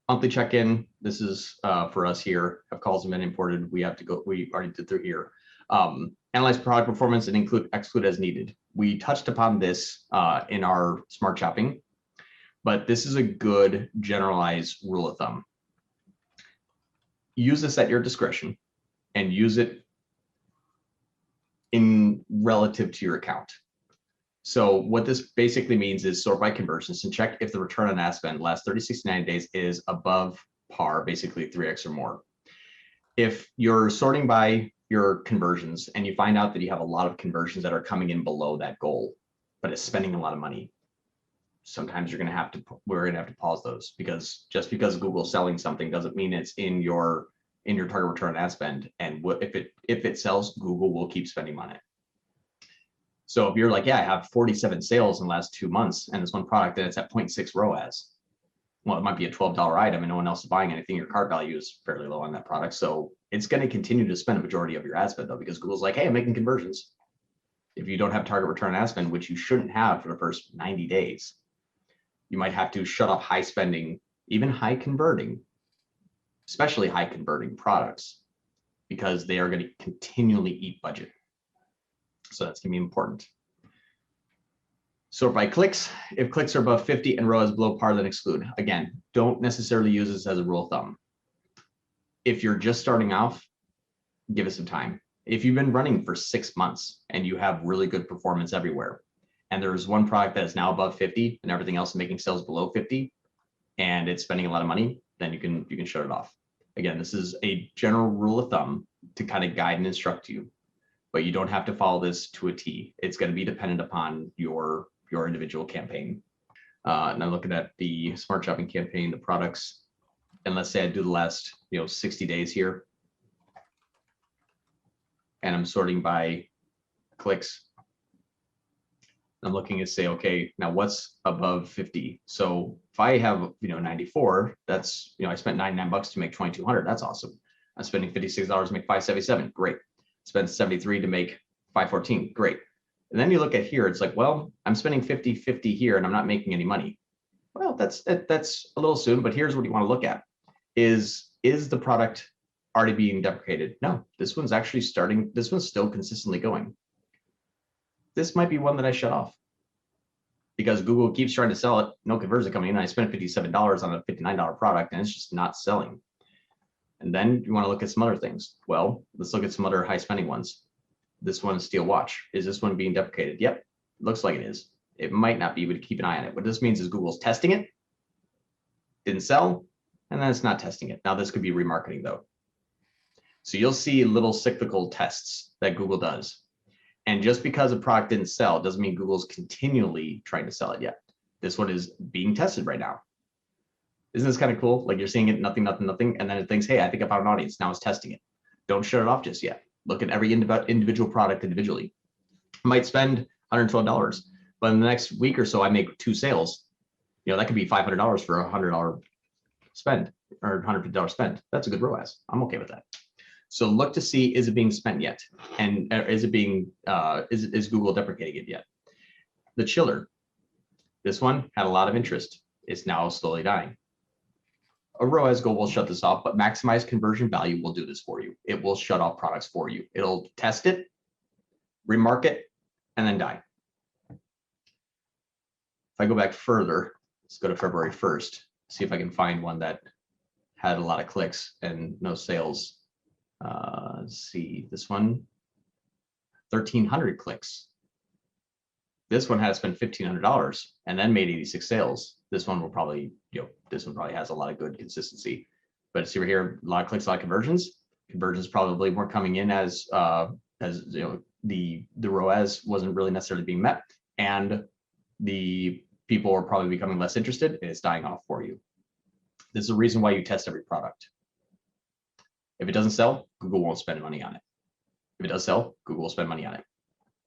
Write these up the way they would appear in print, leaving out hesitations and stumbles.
monthly check-in. This is for us here. Have calls have been imported. We have to go. We already did through here. Analyze product performance and exclude as needed. We touched upon this in our smart shopping, but this is a good generalized rule of thumb. Use this at your discretion and use it in relative to your account. So what this basically means is sort by conversions and check if the return on ad spend last 30, 60, 90 days is above par, basically 3x or more. If you're sorting by your conversions and you find out that you have a lot of conversions that are coming in below that goal, but it's spending a lot of money, sometimes we're going to have to pause those, because just because Google's selling something doesn't mean it's in your target return on ad spend. And if it sells, Google will keep spending on it. So if you're like, yeah, I have 47 sales in the last 2 months and this one product and it's at 0.6 ROAS, well, it might be a $12 item and no one else is buying anything. Your cart value is fairly low on that product. So it's going to continue to spend a majority of your ad spend though, because Google's like, hey, I'm making conversions. If you don't have target return on ad spend, which you shouldn't have for the first 90 days, you might have to shut off high spending, even high converting, especially high converting products, because they are going to continually eat budget. So that's going to be important. Sort by clicks. If clicks are above 50 and ROAS below par, then exclude. Again, don't necessarily use this as a rule of thumb. If you're just starting off, give it some time. If you've been running for 6 months and you have really good performance everywhere, and there's one product that is now above 50 and everything else is making sales below 50, and it's spending a lot of money, then you can shut it off. Again, this is a general rule of thumb to kind of guide and instruct you, but you don't have to follow this to a T. It's going to be dependent upon your individual campaign. Now looking at the smart shopping campaign, the products, and let's say I do the last 60 days here, and I'm sorting by clicks. I'm looking to say, okay, now what's above 50? So if I have 94, that's I spent $99 to make 2,200. That's awesome. I'm spending $56 to make 577. Great. Spend 73 to make 514. Great. And then you look at here, it's like, well, I'm spending 50 here and I'm not making any money. Well, that's a little soon, but here's what you want to look at. Is the product already being deprecated? No, this one's actually starting. This one's still consistently going. This might be one that I shut off because Google keeps trying to sell it. No conversion coming in. I spent $57 on a $59 product and it's just not selling. And then you want to look at some other things. Well, let's look at some other high spending ones. This one is Steel Watch. Is this one being deprecated? Yep, looks like it is. It might not be, but keep an eye on it. What this means is Google's testing it, didn't sell, and then it's not testing it. Now this could be remarketing though. So you'll see little cyclical tests that Google does. And just because a product didn't sell doesn't mean Google's continually trying to sell it yet. This one is being tested right now. Isn't this kind of cool? Like you're seeing it, nothing, and then it thinks, hey, I think I found an audience. Now it's testing it. Don't shut it off just yet. Look at every individual product individually. I might spend $112, but in the next week or so, I make 2 sales. That could be $500 for a $100 spend or $150 spend. That's a good ROAS. I'm okay with that. So look to see, is it being spent yet? And is it being, is Google deprecating it yet? The chiller, this one had a lot of interest. It's now slowly dying. A ROAS goal will shut this off, but maximize conversion value will do this for you. It will shut off products for you. It'll test it, remark it, and then die. If I go back further, let's go to February 1st, see if I can find one that had a lot of clicks and no sales. Let's see, this one, 1,300 clicks. This one had to spend $1,500 and then made 86 sales. This one will probably, this one probably has a lot of good consistency. But see right here, a lot of clicks, a lot of conversions. Conversions probably weren't coming in as the ROAS wasn't really necessarily being met, and the people are probably becoming less interested, and it's dying off for you. This is the reason why you test every product. If it doesn't sell, Google won't spend money on it. If it does sell, Google will spend money on it.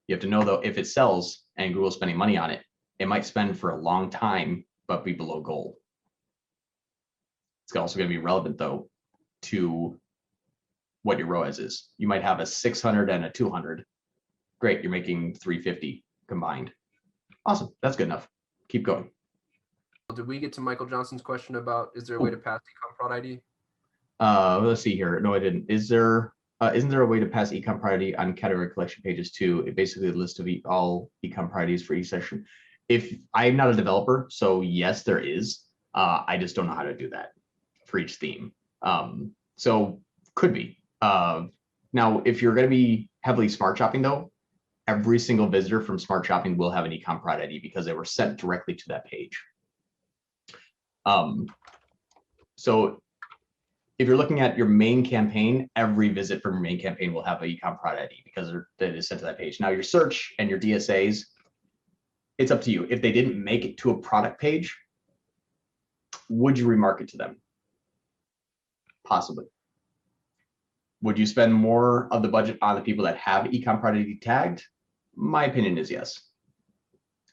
You have to know though, if it sells and Google's spending money on it, it might spend for a long time, but be below goal. It's also going to be relevant though to what your ROAS is. You might have a 600 and a 200. Great, you're making 350 combined. Awesome, that's good enough. Keep going. Did we get to Michael Johnson's question about is there a way to pass econ prod ID? Let's see here. No, I didn't. Isn't there a way to pass econ priority on category collection pages too? It basically a list of all econ priorities for each section. If I'm not a developer, so yes, there is. I just don't know how to do that for each theme. So could be. Now, if you're going to be heavily smart shopping though, every single visitor from smart shopping will have an econ prod ID because they were sent directly to that page. So if you're looking at your main campaign, every visit from your main campaign will have an econ prod ID because it is sent to that page. Now your search and your DSAs, it's up to you. If they didn't make it to a product page, would you remarket to them? Possibly. Would you spend more of the budget on the people that have econ prod ID tagged? My opinion is yes.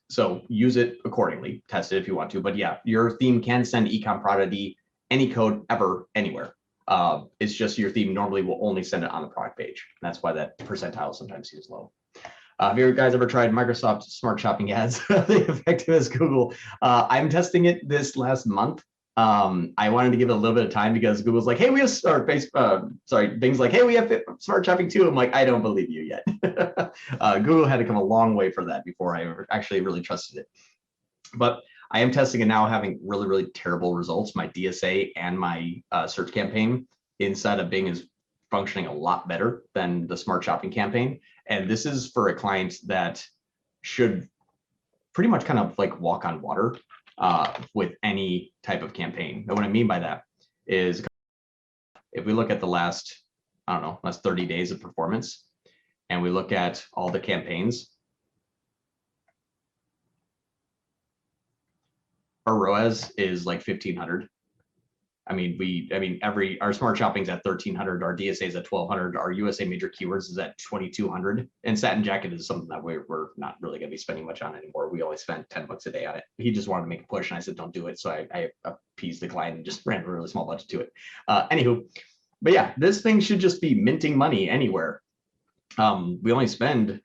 So use it accordingly, test it if you want to, but yeah, your theme can send econ prod ID any code ever, anywhere. It's just your theme normally will only send it on the product page. That's why that percentile sometimes seems low. Have you guys ever tried Microsoft Smart Shopping ads? Are they effective as Google? I'm testing it this last month. I wanted to give it a little bit of time because Google's like, hey, we have Bing's like, hey, we have Smart Shopping too. I'm like, I don't believe you yet. Google had to come a long way for that before I actually really trusted it. But I am testing it now, having really, really terrible results. My DSA and my search campaign inside of Bing is functioning a lot better than the Smart Shopping campaign. And this is for a client that should pretty much kind of like walk on water with any type of campaign. And what I mean by that is if we look at the last 30 days of performance, and we look at all the campaigns, our ROAS is like 1,500. Our smart shopping's at 1,300, our DSA is at 1,200, our USA major keywords is at 2,200, and satin jacket is something that we're not really going to be spending much on anymore. We only spend $10 a day on it. He just wanted to make a push, and I said, don't do it. So I appeased the client and just ran a really small budget to it. Anywho, but yeah, this thing should just be minting money anywhere. We only spend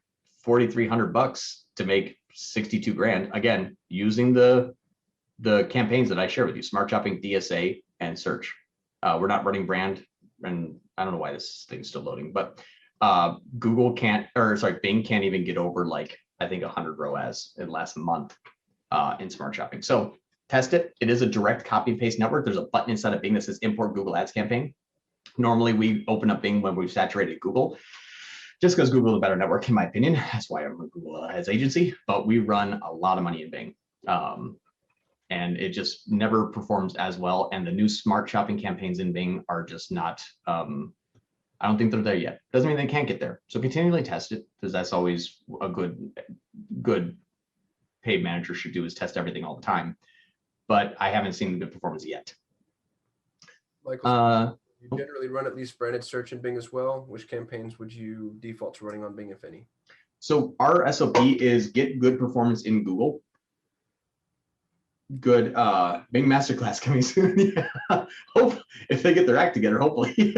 $4,300 to make 62 grand. Again, using the campaigns that I share with you, Smart Shopping, DSA, and search. We're not running brand, and I don't know why this thing's still loading, but Bing can't even get over like, I think 100 ROAS in the last month in Smart Shopping. So test it. It is a direct copy and paste network. There's a button inside of Bing that says import Google Ads campaign. Normally we open up Bing when we've saturated Google, just because Google is a better network in my opinion. That's why I'm a Google Ads agency, but we run a lot of money in Bing. And it just never performs as well. And the new Smart Shopping campaigns in Bing are just not, I don't think they're there yet. Doesn't mean they can't get there. So continually test it, because that's always a good paid manager should do, is test everything all the time. But I haven't seen good performance yet. Michael, you generally run at least branded search in Bing as well. Which campaigns would you default to running on Bing, if any? So our SOP is get good performance in Google. Good Bing masterclass coming soon. Yeah. Hope if they get their act together, hopefully. Bing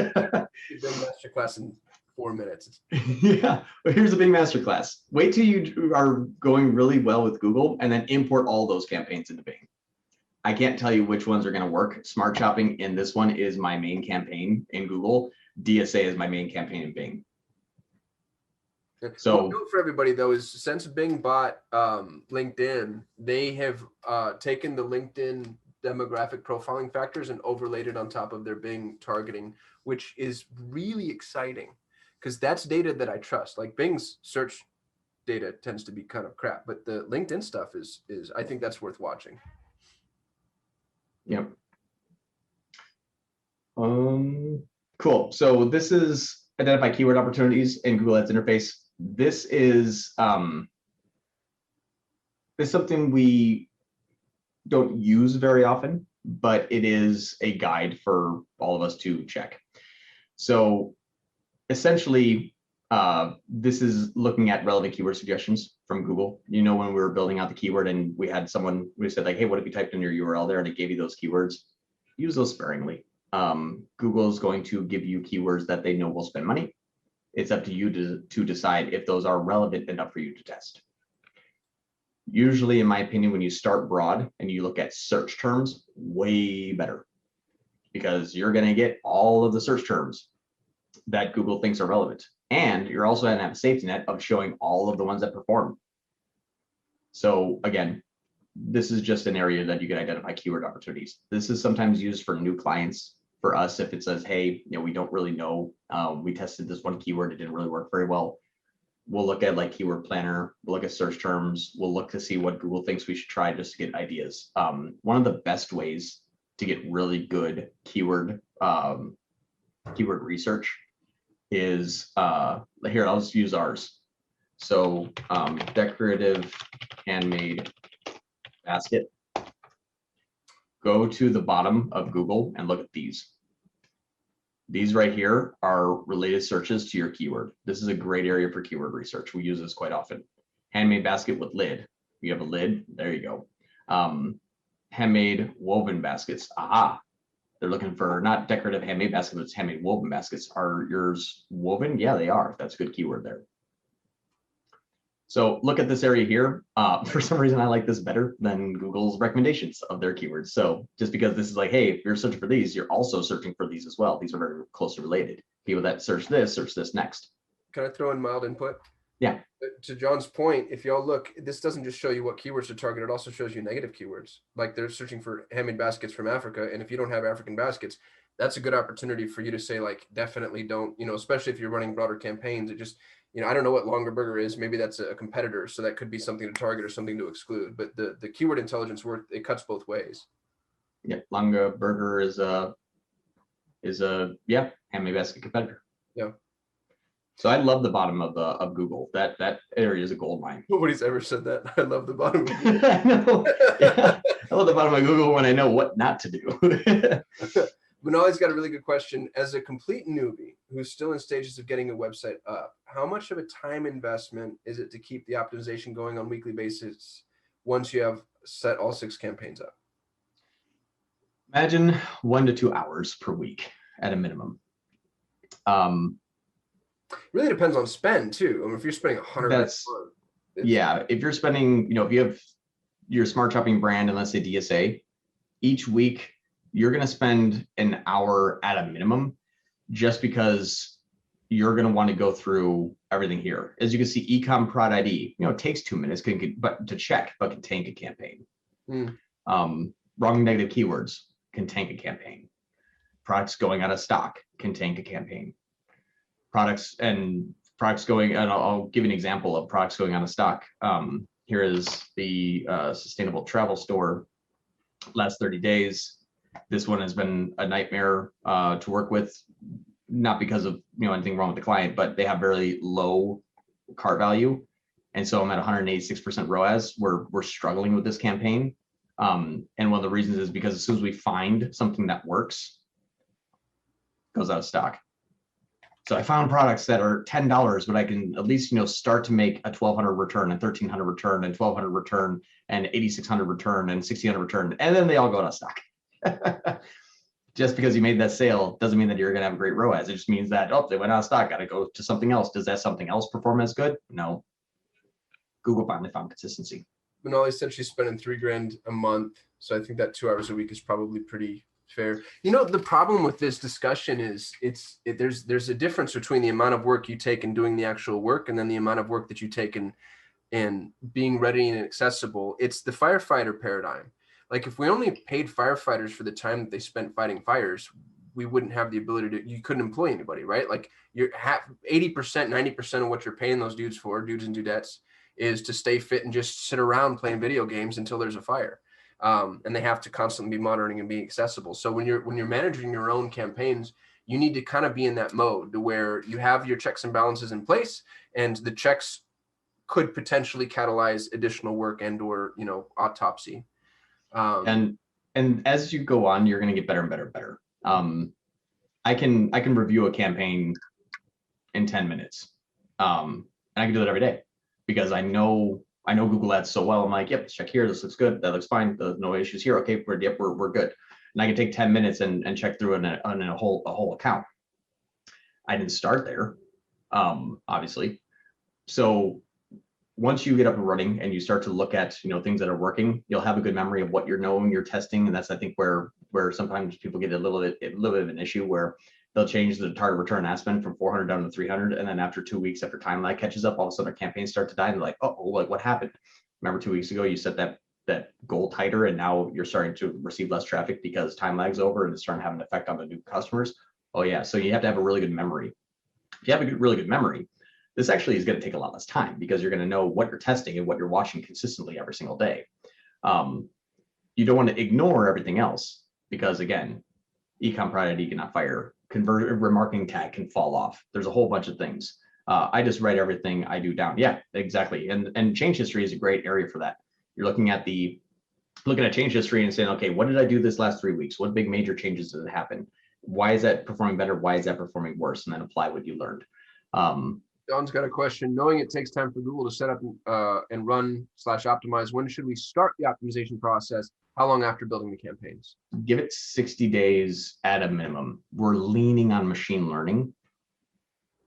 masterclass in 4 minutes. Yeah, but here's a Bing masterclass. Wait till you are going really well with Google and then import all those campaigns into Bing. I can't tell you which ones are going to work. Smart Shopping in this one is my main campaign in Google. DSA is my main campaign in Bing. So note for everybody though is since Bing bought LinkedIn, they have taken the LinkedIn demographic profiling factors and overlaid it on top of their Bing targeting, which is really exciting because that's data that I trust. Like Bing's search data tends to be kind of crap, but the LinkedIn stuff is I think that's worth watching. Yep. Cool. So this is identify keyword opportunities in Google Ads interface. This is something we don't use very often, but it is a guide for all of us to check. So essentially, this is looking at relevant keyword suggestions from Google. You know, when we were building out the keyword and we had someone who said like, hey, what if you typed in your URL there and it gave you those keywords? Use those sparingly. Google is going to give you keywords that they know will spend money. It's up to you to decide if those are relevant enough for you to test. Usually, in my opinion, when you start broad and you look at search terms, way better, because you're going to get all of the search terms that Google thinks are relevant. And you're also going to have a safety net of showing all of the ones that perform. So again, this is just an area that you can identify keyword opportunities. This is sometimes used for new clients. For us, if it says, hey, we don't really know, we tested this one keyword, it didn't really work very well. We'll look at like keyword planner, we'll look at search terms, we'll look to see what Google thinks we should try just to get ideas. One of the best ways to get really good keyword research is here, I'll just use ours. So decorative handmade basket. Go to the bottom of Google and look at these. These right here are related searches to your keyword. This is a great area for keyword research. We use this quite often. Handmade basket with lid. You have a lid, there you go. Handmade woven baskets. Aha. They're looking for not decorative handmade baskets, but it's handmade woven baskets. Are yours woven? Yeah, they are. That's a good keyword there. So look at this area here. For some reason, I like this better than Google's recommendations of their keywords. So just because this is like, hey, if you're searching for these, you're also searching for these as well. These are very closely related. People that search this next. Can I throw in mild input? Yeah. To John's point, if y'all look, this doesn't just show you what keywords to target, it also shows you negative keywords. Like they're searching for handmade baskets from Africa. And if you don't have African baskets, that's a good opportunity for you to say, like, definitely don't, especially if you're running broader campaigns. It just, I don't know what Longer Burger is. Maybe that's a competitor. So that could be something to target or something to exclude. But the keyword intelligence work, it cuts both ways. Yeah. Longer Burger is a handmade basket competitor. Yeah. So I love the bottom of Google. That area is a gold mine. Nobody's ever said that. I love the bottom of Google. I know. Yeah. I love the bottom of Google when I know what not to do. Manali's got a really good question. As a complete newbie who's still in stages of getting a website up, how much of a time investment is it to keep the optimization going on a weekly basis once you have set all 6 campaigns up? Imagine 1 to 2 hours per week at a minimum. Really depends on spend too. I mean, if you're spending $100, yeah. If you're spending, if you have your smart shopping brand and let's say DSA, each week you're going to spend an hour at a minimum, just because you're going to want to go through everything here. As you can see, ecom prod ID, it takes 2 minutes to check, but can tank a campaign. Wrong negative keywords can tank a campaign. Products going out of stock can tank a campaign. Products going, and I'll give you an example of products going out of stock. Here is the sustainable travel store. Last 30 days. This one has been a nightmare to work with, not because of anything wrong with the client, but they have very low cart value, and so I'm at 186% ROAS. We're struggling with this campaign, and one of the reasons is because as soon as we find something that works, it goes out of stock. So I found products that are $10, but I can at least start to make a 1,200 return and 1,300 return and 1,200 return and 8,600 return and 1,600 return, and then they all go out of stock. Just because you made that sale doesn't mean that you're going to have a great ROAS. It just means that, they went out of stock, got to go to something else. Does that something else perform as good? No. Google finally found consistency. Manali said she's spending $3,000 a month, so I think that 2 hours a week is probably pretty fair. The problem with this discussion is there's a difference between the amount of work you take in doing the actual work and then the amount of work that you take in being ready and accessible. It's the firefighter paradigm. Like if we only paid firefighters for the time that they spent fighting fires, we wouldn't have the ability you couldn't employ anybody, right? Like you're 80%, 90% of what you're paying those dudes and dudettes is to stay fit and just sit around playing video games until there's a fire. And they have to constantly be monitoring and being accessible. So when you're managing your own campaigns, you need to kind of be in that mode to where you have your checks and balances in place, and the checks could potentially catalyze additional work and or autopsy. And as you go on, you're going to get better and better and better. I can review a campaign in 10 minutes, and I can do that every day because I know Google Ads so well. I'm like, yep, check here. This looks good. That looks fine. No issues here. Okay, we're good. And I can take 10 minutes and check through on a whole account. I didn't start there, obviously. So once you get up and running and you start to look at, things that are working, you'll have a good memory of what you're knowing, you're testing. And that's, I think, where sometimes people get a little bit of an issue where they'll change the target return ad spend from 400 down to 300. And then after 2 weeks, after time lag catches up, all of a sudden their campaigns start to die. And they're like, oh, like what happened? Remember 2 weeks ago, you set that goal tighter, and now you're starting to receive less traffic because time lag's over and it's starting to have an effect on the new customers. Oh yeah. So you have to have a really good memory. If you have a really good memory, this actually is going to take a lot less time because you're going to know what you're testing and what you're watching consistently every single day. You don't want to ignore everything else because, again, ecom pride ID cannot fire. Conversion remarketing tag can fall off. There's a whole bunch of things. I just write everything I do down. Yeah, exactly. And change history is a great area for that. You're looking at change history and saying, okay, what did I do this last 3 weeks? What big major changes did it happen? Why is that performing better? Why is that performing worse? And then apply what you learned. Don's got a question. Knowing it takes time for Google to set up and run/optimize, when should we start the optimization process? How long after building the campaigns? Give it 60 days at a minimum. We're leaning on machine learning,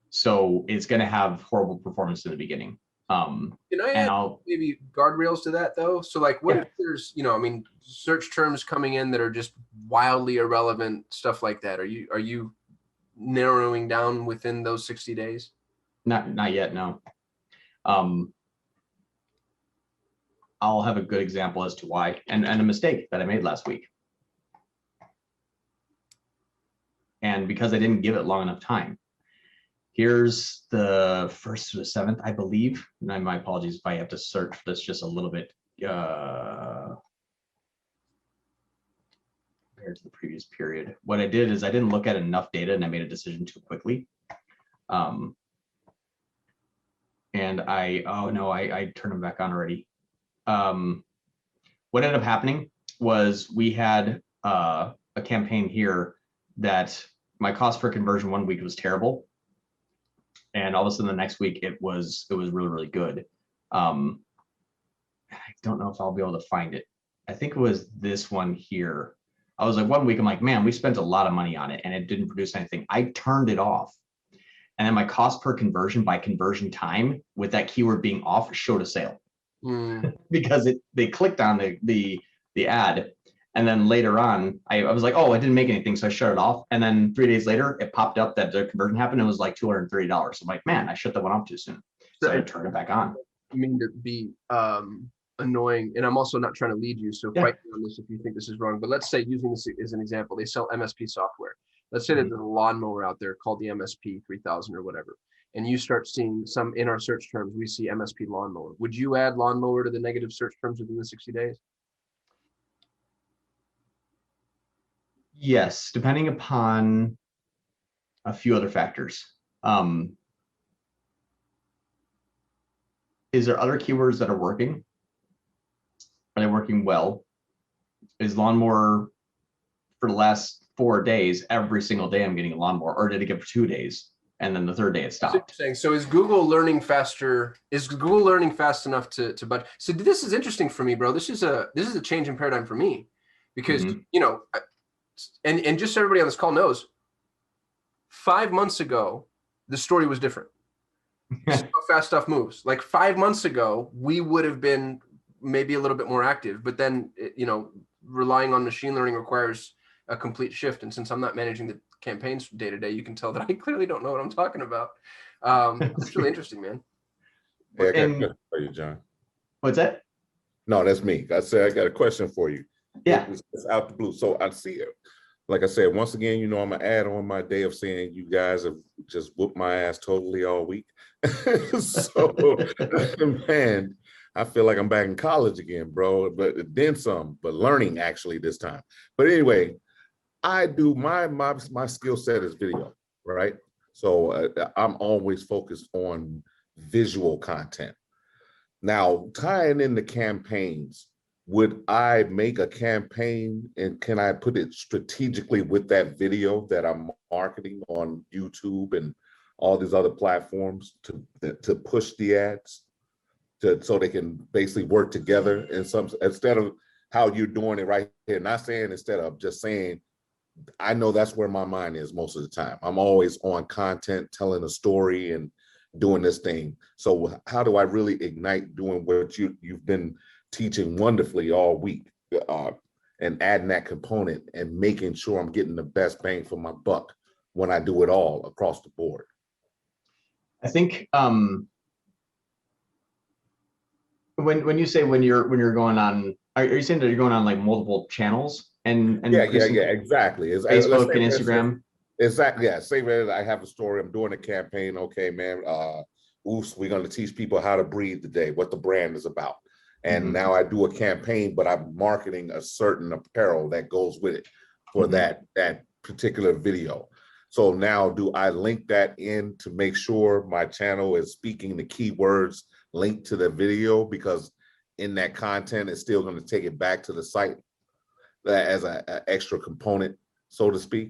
so it's going to have horrible performance in the beginning. Can I add maybe guardrails to that though? So like what if there's, search terms coming in that are just wildly irrelevant, stuff like that? Are you narrowing down within those 60 days? Not yet, no. I'll have a good example as to why, and a mistake that I made last week. And because I didn't give it long enough time. Here's the 1st to the 7th, I believe. And my apologies if I have to search for this just a little bit compared to the previous period. What I did is I didn't look at enough data and I made a decision too quickly. And I turned them back on already. What ended up happening was we had a campaign here that my cost per conversion 1 week was terrible. And all of a sudden the next week it was really, really good. I don't know if I'll be able to find it. I think it was this one here. I was like 1 week, I'm like, man, we spent a lot of money on it and it didn't produce anything. I turned it off. And then my cost per conversion by conversion time with that keyword being off showed a sale because they clicked on the ad. And then later on, I was like, oh, I didn't make anything. So I shut it off. And then 3 days later, it popped up that the conversion happened. It was like $230. So I'm like, man, I shut that one off too soon. So I turned it back on. I mean, to be annoying. And I'm also not trying to lead you. So fight me on this if you think this is wrong. But let's say, using this as an example, they sell MSP software. Let's say that there's a lawnmower out there called the MSP 3000 or whatever. And you start seeing some in our search terms, we see MSP lawnmower. Would you add lawnmower to the negative search terms within the 60 days? Yes, depending upon a few other factors. Is there other keywords that are working? Are they working well? Is lawnmower for the last 4 days, every single day I'm getting a lawnmower, or did it get for 2 days and then the 3rd day it stopped? So is Google learning faster? Is Google learning fast enough to budget? So this is interesting for me, bro. This is a change in paradigm for me because, and just so everybody on this call knows, 5 months ago, the story was different. This is how fast stuff moves. Like 5 months ago, we would have been maybe a little bit more active, but then, relying on machine learning requires a complete shift. And since I'm not managing the campaigns day to day, you can tell that I clearly don't know what I'm talking about. It's really interesting, man. Yeah, I got a question for you, John. What's that? No, that's me. I said I got a question for you. Yeah. It's out the blue. So I see it. Like I said, once again, I'm gonna add on my day of saying you guys have just whooped my ass totally all week. So man, I feel like I'm back in college again, bro, but then some, but learning actually this time. But anyway, I do my skill set is video, right? So I'm always focused on visual content. Now, tying in the campaigns, would I make a campaign and can I put it strategically with that video that I'm marketing on YouTube and all these other platforms to push the ads so they can basically work together in some, instead of how you're doing it right here, not saying instead of just saying, I know that's where my mind is most of the time. I'm always on content, telling a story and doing this thing. So how do I really ignite doing what you've been teaching wonderfully all week, and adding that component and making sure I'm getting the best bang for my buck when I do it all across the board? I think when you say when you're going on, are you saying that you're going on like multiple channels and Yeah, increasing exactly. Let's Facebook say, and for instance, Instagram? exactly. Yeah. Say that I have a story. I'm doing a campaign. Okay, man. Oops, we're going to teach people how to breathe today, what the brand is about. And now I do a campaign, but I'm marketing a certain apparel that goes with it for that particular video. So now do I link that in to make sure my channel is speaking the keywords linked to the video, because in that content, it's still going to take it back to the site as an extra component, so to speak?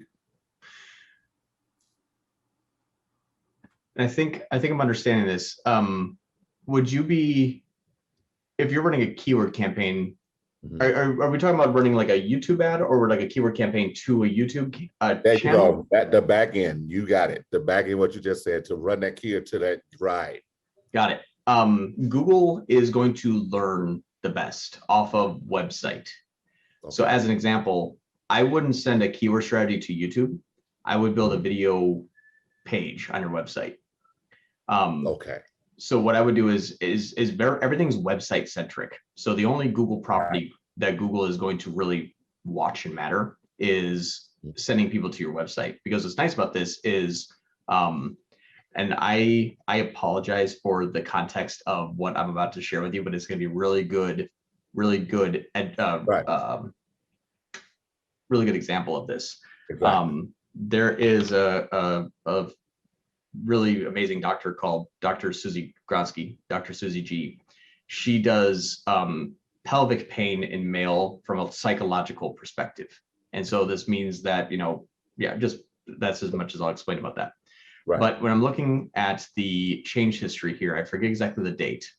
And I think I'm understanding this. Would you be, if you're running a keyword campaign, are we talking about running like a YouTube ad or like a keyword campaign to a YouTube There channel? you go. The back end, you got it. The back end, what you just said, to run that keyword to that, right? Got it. Google is going to learn the best off of website. Okay. So as an example, I wouldn't send a keyword strategy to YouTube. I would build a video page on your website. Okay. So what I would do is everything's website centric. So the only Google property that Google is going to really watch and matter is sending people to your website. Because what's nice about this is, and I apologize for the context of what I'm about to share with you, but it's going to be really good, really good example of this. Exactly. There is a really amazing doctor called Dr. Susie Gronsky, Dr. Susie G. She does pelvic pain in male from a psychological perspective. And so this means that, just that's as much as I'll explain about that. Right. But when I'm looking at the change history here, I forget exactly the date,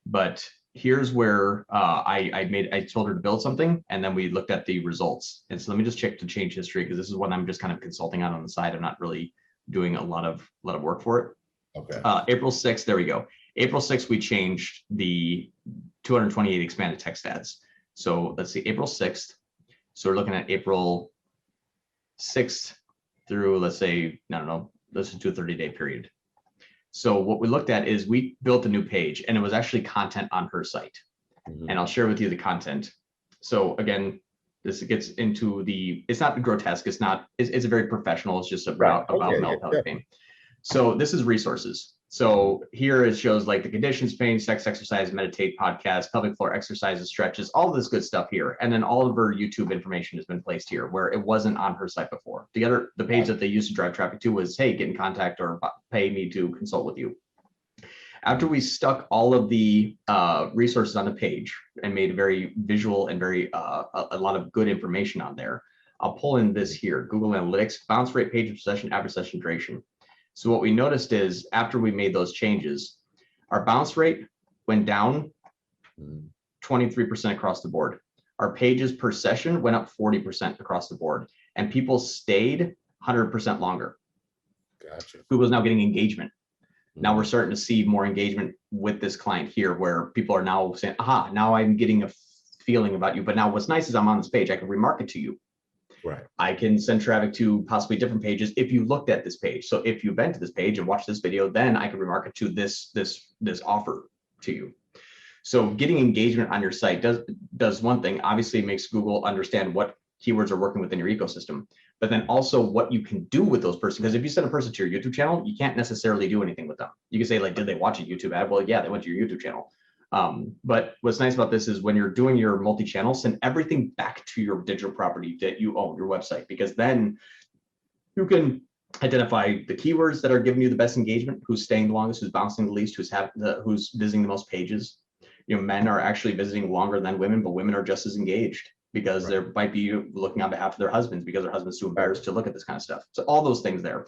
but here's where I told her to build something, and then we looked at the results. And so let me just check the change history, because this is what I'm just kind of consulting on the side. I'm not really doing a lot of work for it. Okay. April 6th, there we go. April 6th, we changed the 228 expanded text ads. So let's see, April 6th. So we're looking at April 6th through, let's say, I don't know, let's just do a 30-day period. So what we looked at is we built a new page, and it was actually content on her site. And I'll share with you the content. So again, this gets into it's not grotesque. It's a very professional. It's just about male pelvic pain. So this is resources. So here it shows like the conditions, pain, sex, exercise, meditate, podcast, pelvic floor exercises, stretches, all of this good stuff here. And then all of her YouTube information has been placed here where it wasn't on her site before. The page that they used to drive traffic to was, hey, get in contact or pay me to consult with you. After we stuck all of the resources on the page and made very visual and very a lot of good information on there, I'll pull in this here, Google Analytics, bounce rate, page session, average session duration. So what we noticed is after we made those changes, our bounce rate went down 23% across the board. Our pages per session went up 40% across the board, and people stayed 100% longer. Gotcha. Google's now getting engagement. Now we're starting to see more engagement with this client here, where people are now saying, aha, now I'm getting a feeling about you. But now what's nice is I'm on this page, I can remarket to you. Right. I can send traffic to possibly different pages if you looked at this page. So if you've been to this page and watched this video, then I can remarket to this offer to you. So getting engagement on your site does one thing. Obviously, it makes Google understand what keywords are working within your ecosystem, but then also what you can do with those persons. Because if you send a person to your YouTube channel, you can't necessarily do anything with them. You can say, like, did they watch a YouTube ad? Well, yeah, they went to your YouTube channel. But what's nice about this is when you're doing your multi-channel, send everything back to your digital property that you own, your website, because then you can identify the keywords that are giving you the best engagement, who's staying the longest, who's bouncing the least, who's visiting the most pages. Men are actually visiting longer than women, but women are just as engaged because they might be looking on behalf of their husbands because their husband's too embarrassed to look at this kind of stuff. So all those things there.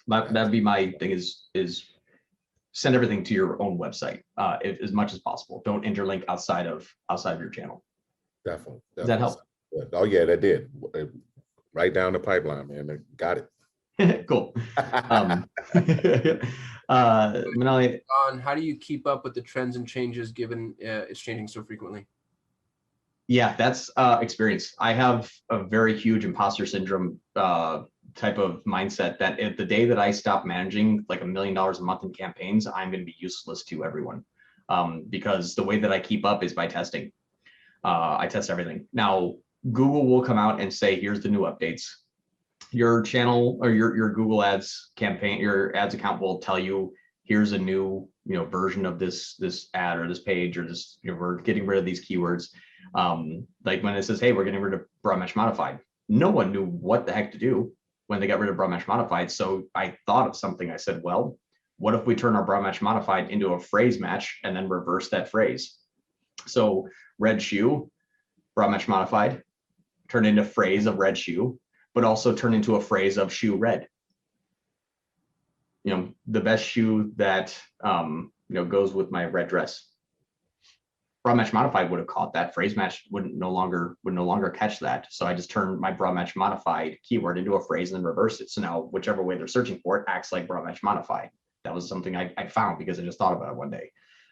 That'd be my thing is send everything to your own website as much as possible. Don't interlink outside of your channel. Definitely. Does that help? Oh yeah, that did. Right down the pipeline, man. Got it. Cool. Manali, On how do you keep up with the trends and changes given it's changing so frequently? yeah, that's experience. I have a very huge imposter syndrome type of mindset that if the day that I stop managing like $1 million a month in campaigns, I'm going to be useless to everyone. Because the way that I keep up is by testing. I test everything. Now, Google will come out and say, here's the new updates. Your channel or your Google Ads campaign, your ads account will tell you, here's a new version of this ad or this page or this, we're getting rid of these keywords. Like when it says, hey, we're getting rid of broad mesh modified, no one knew what the heck to do when they got rid of broad mesh modified. So I thought of something. I said, well, what if we turn our broad mesh modified into a phrase match and then reverse that phrase? So red shoe, broad mesh modified, turn into phrase of red shoe, but also turn into a phrase of shoe red. The best shoe that goes with my red dress. Broad mesh modified would have caught that. Phrase match would no longer catch that. So I just turned my broad mesh modified keyword into a phrase and then reverse it. So now whichever way they're searching for it acts like broad mesh modified. That was something I found because I just thought about it one day.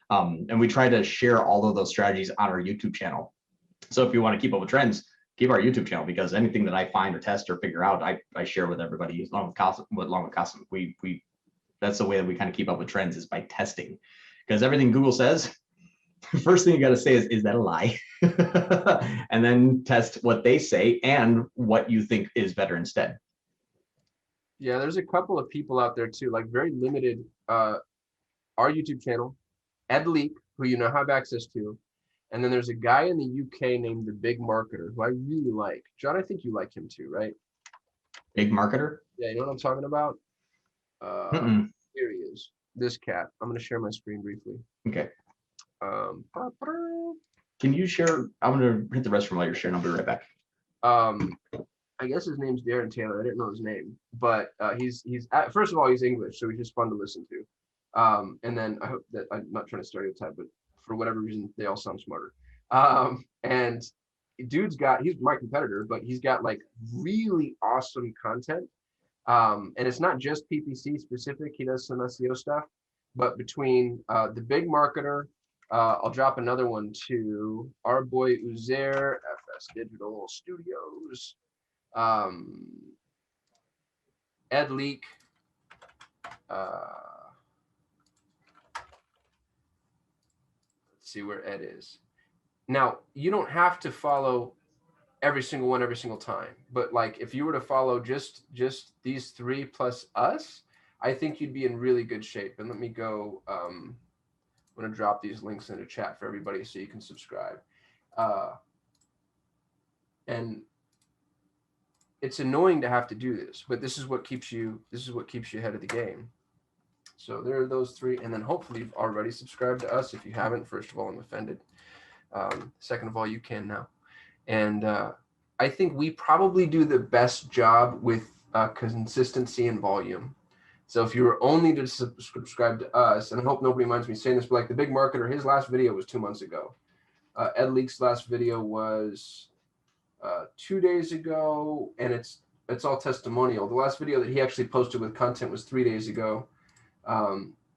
And we try to share all of those strategies on our YouTube channel. So if you want to keep up with trends, keep our YouTube channel, because anything that I find or test or figure out, I share with everybody along with Cosm. We that's the way that we kind of keep up with trends, is by testing, because everything Google says, first thing you got to say is that a lie? And then test what they say and what you think is better instead. Yeah, there's a couple of people out there too, like very limited. Our YouTube channel, Ed Leak, who you now have access to, and then there's a guy in the UK named the Big Marketer, who I really like. John, I think you like him too, right? Big Marketer? Yeah, you know what I'm talking about? Here he is. This cat. I'm going to share my screen briefly. Okay. Can you share? I'm going to hit the restroom while you're sharing. I'll be right back. I guess his name's Darren Taylor. I didn't know his name, but he's first of all, he's English, so he's just fun to listen to. And then I hope that I'm not trying to stereotype, but for whatever reason, they all sound smarter. And he's my competitor, but he's got like really awesome content. And it's not just PPC specific. He does some SEO stuff, but between the Big Marketer, I'll drop another one to our boy Uzair, FS Digital Studios, Ed Leak, let's see where Ed is. Now, you don't have to follow every single one every single time, but like if you were to follow just these three plus us, I think you'd be in really good shape. And let me go, I'm going to drop these links in the chat for everybody so you can subscribe. And it's annoying to have to do this, but this is what keeps you ahead of the game. So there are those three, and then hopefully you've already subscribed to us. If you haven't, first of all, I'm offended. Second of all, you can now. And I think we probably do the best job with consistency and volume. So if you were only to subscribe to us, and I hope nobody minds me saying this, but like the Big Marketer, his last video was 2 months ago. Ed Leak's last video was 2 days ago, and it's all testimonial. The last video that he actually posted with content was 3 days ago.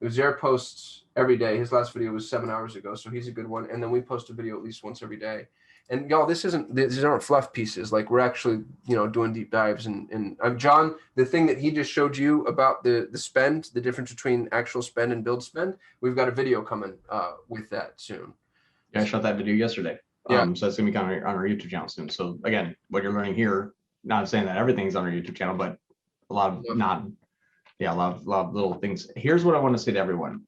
Uzair posts every day. His last video was 7 hours ago, so he's a good one. And then we post a video at least once every day. And y'all, these aren't fluff pieces. Like we're actually, doing deep dives. And John, the thing that he just showed you about the spend, the difference between actual spend and build spend, we've got a video coming with that soon. Yeah, I shot that video yesterday. Yeah. So it's gonna be on our YouTube channel soon. So again, what you're learning here, not saying that everything's on our YouTube channel, but a lot of a lot of little things. Here's what I want to say to everyone.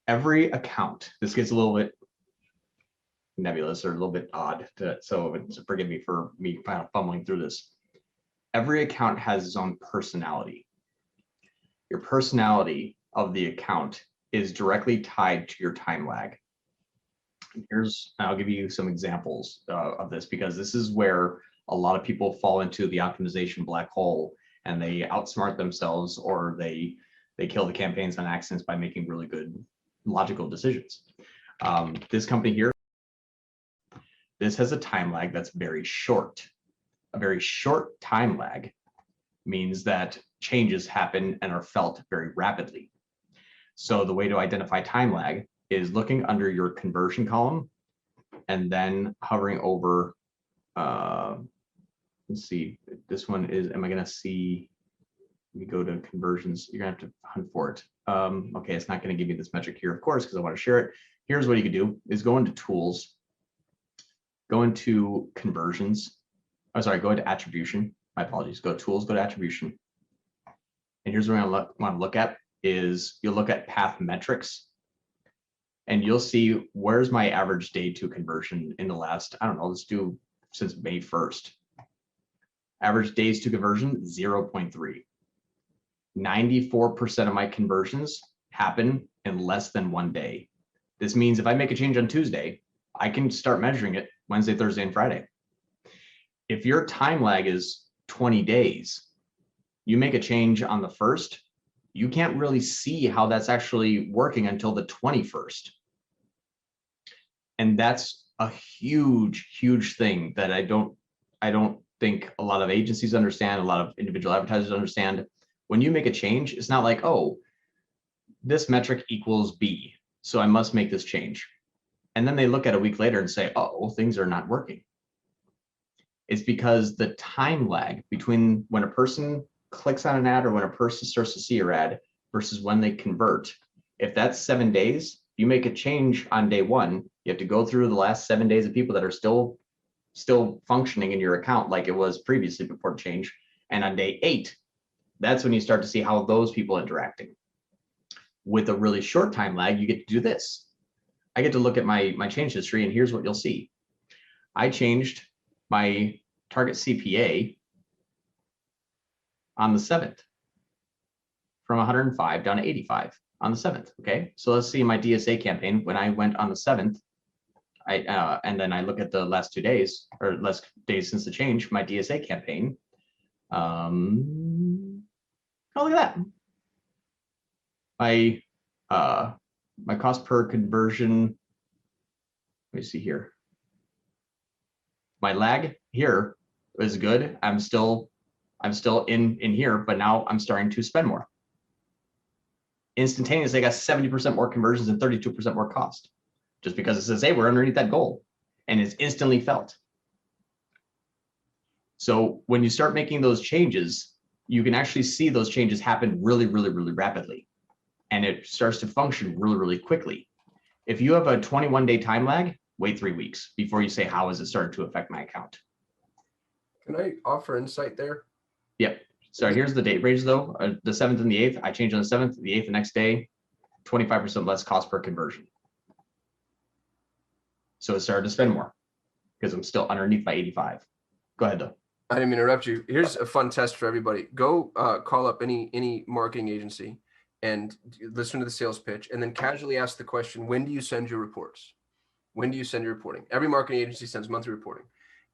Every account, this gets a little bit nebulous or a little bit odd, so forgive me for me kind of fumbling through this. Every account has its own personality. Your personality of the account is directly tied to your time lag. I'll give you some examples of this, because this is where a lot of people fall into the optimization black hole, and they outsmart themselves, or they kill the campaigns on accidents by making really good logical decisions. This company here, this has a time lag that's very short. A very short time lag means that changes happen and are felt very rapidly. So the way to identify time lag is looking under your conversion column and then hovering over, let's see, this one is, am I gonna see, we go to conversions, you're gonna have to hunt for it. Okay, it's not gonna give me this metric here, of course, because I wanna share it. Here's what you could do, is go into tools, go into conversions, oh, sorry, go into attribution, my apologies, go to tools, go to attribution. And here's what I wanna look at, is you'll look at path metrics, and you'll see where's my average day to conversion in the last, I don't know, let's do since May 1st. Average days to conversion, 0.3. 94% of my conversions happen in less than 1 day. This means if I make a change on Tuesday, I can start measuring it Wednesday, Thursday, and Friday. If your time lag is 20 days, you make a change on the 1st, you can't really see how that's actually working until the 21st. And that's a huge, huge thing that I don't think a lot of agencies understand, a lot of individual advertisers understand. When you make a change, it's not like, oh, this metric equals B, so I must make this change. And then they look at a week later and say, oh, things are not working. It's because the time lag between when a person clicks on an ad or when a person starts to see your ad versus when they convert, if that's 7 days, you make a change on day 1, you have to go through the last 7 days of people that are still functioning in your account like it was previously before the change. And on day 8, that's when you start to see how those people are interacting. With a really short time lag, you get to do this. I get to look at my change history, and here's what you'll see. I changed my target CPA on the 7th from 105 down to 85 on the 7th. Okay, so let's see my DSA campaign when I went on the 7th. And then I look at the last 2 days or less days since the change, my DSA campaign. Oh, look at that. My cost per conversion. Let me see here. My lag here is good. I'm still in here, but now I'm starting to spend more. Instantaneously, I got 70% more conversions and 32% more cost, just because it says, hey, we're underneath that goal, and it's instantly felt. So when you start making those changes, you can actually see those changes happen really, really, really rapidly, and it starts to function really, really quickly. If you have a 21-day time lag, wait 3 weeks before you say, how is it starting to affect my account? Can I offer insight there? Yep. So here's the date range though, the 7th and the 8th. I changed on the 7th, the 8th the next day, 25% less cost per conversion. So it started to spend more because I'm still underneath by 85. Go ahead though. I didn't mean to interrupt you. Here's a fun test for everybody. Go call up any marketing agency and listen to the sales pitch, and then casually ask the question, when do you send your reports? When do you send your reporting? Every marketing agency sends monthly reporting.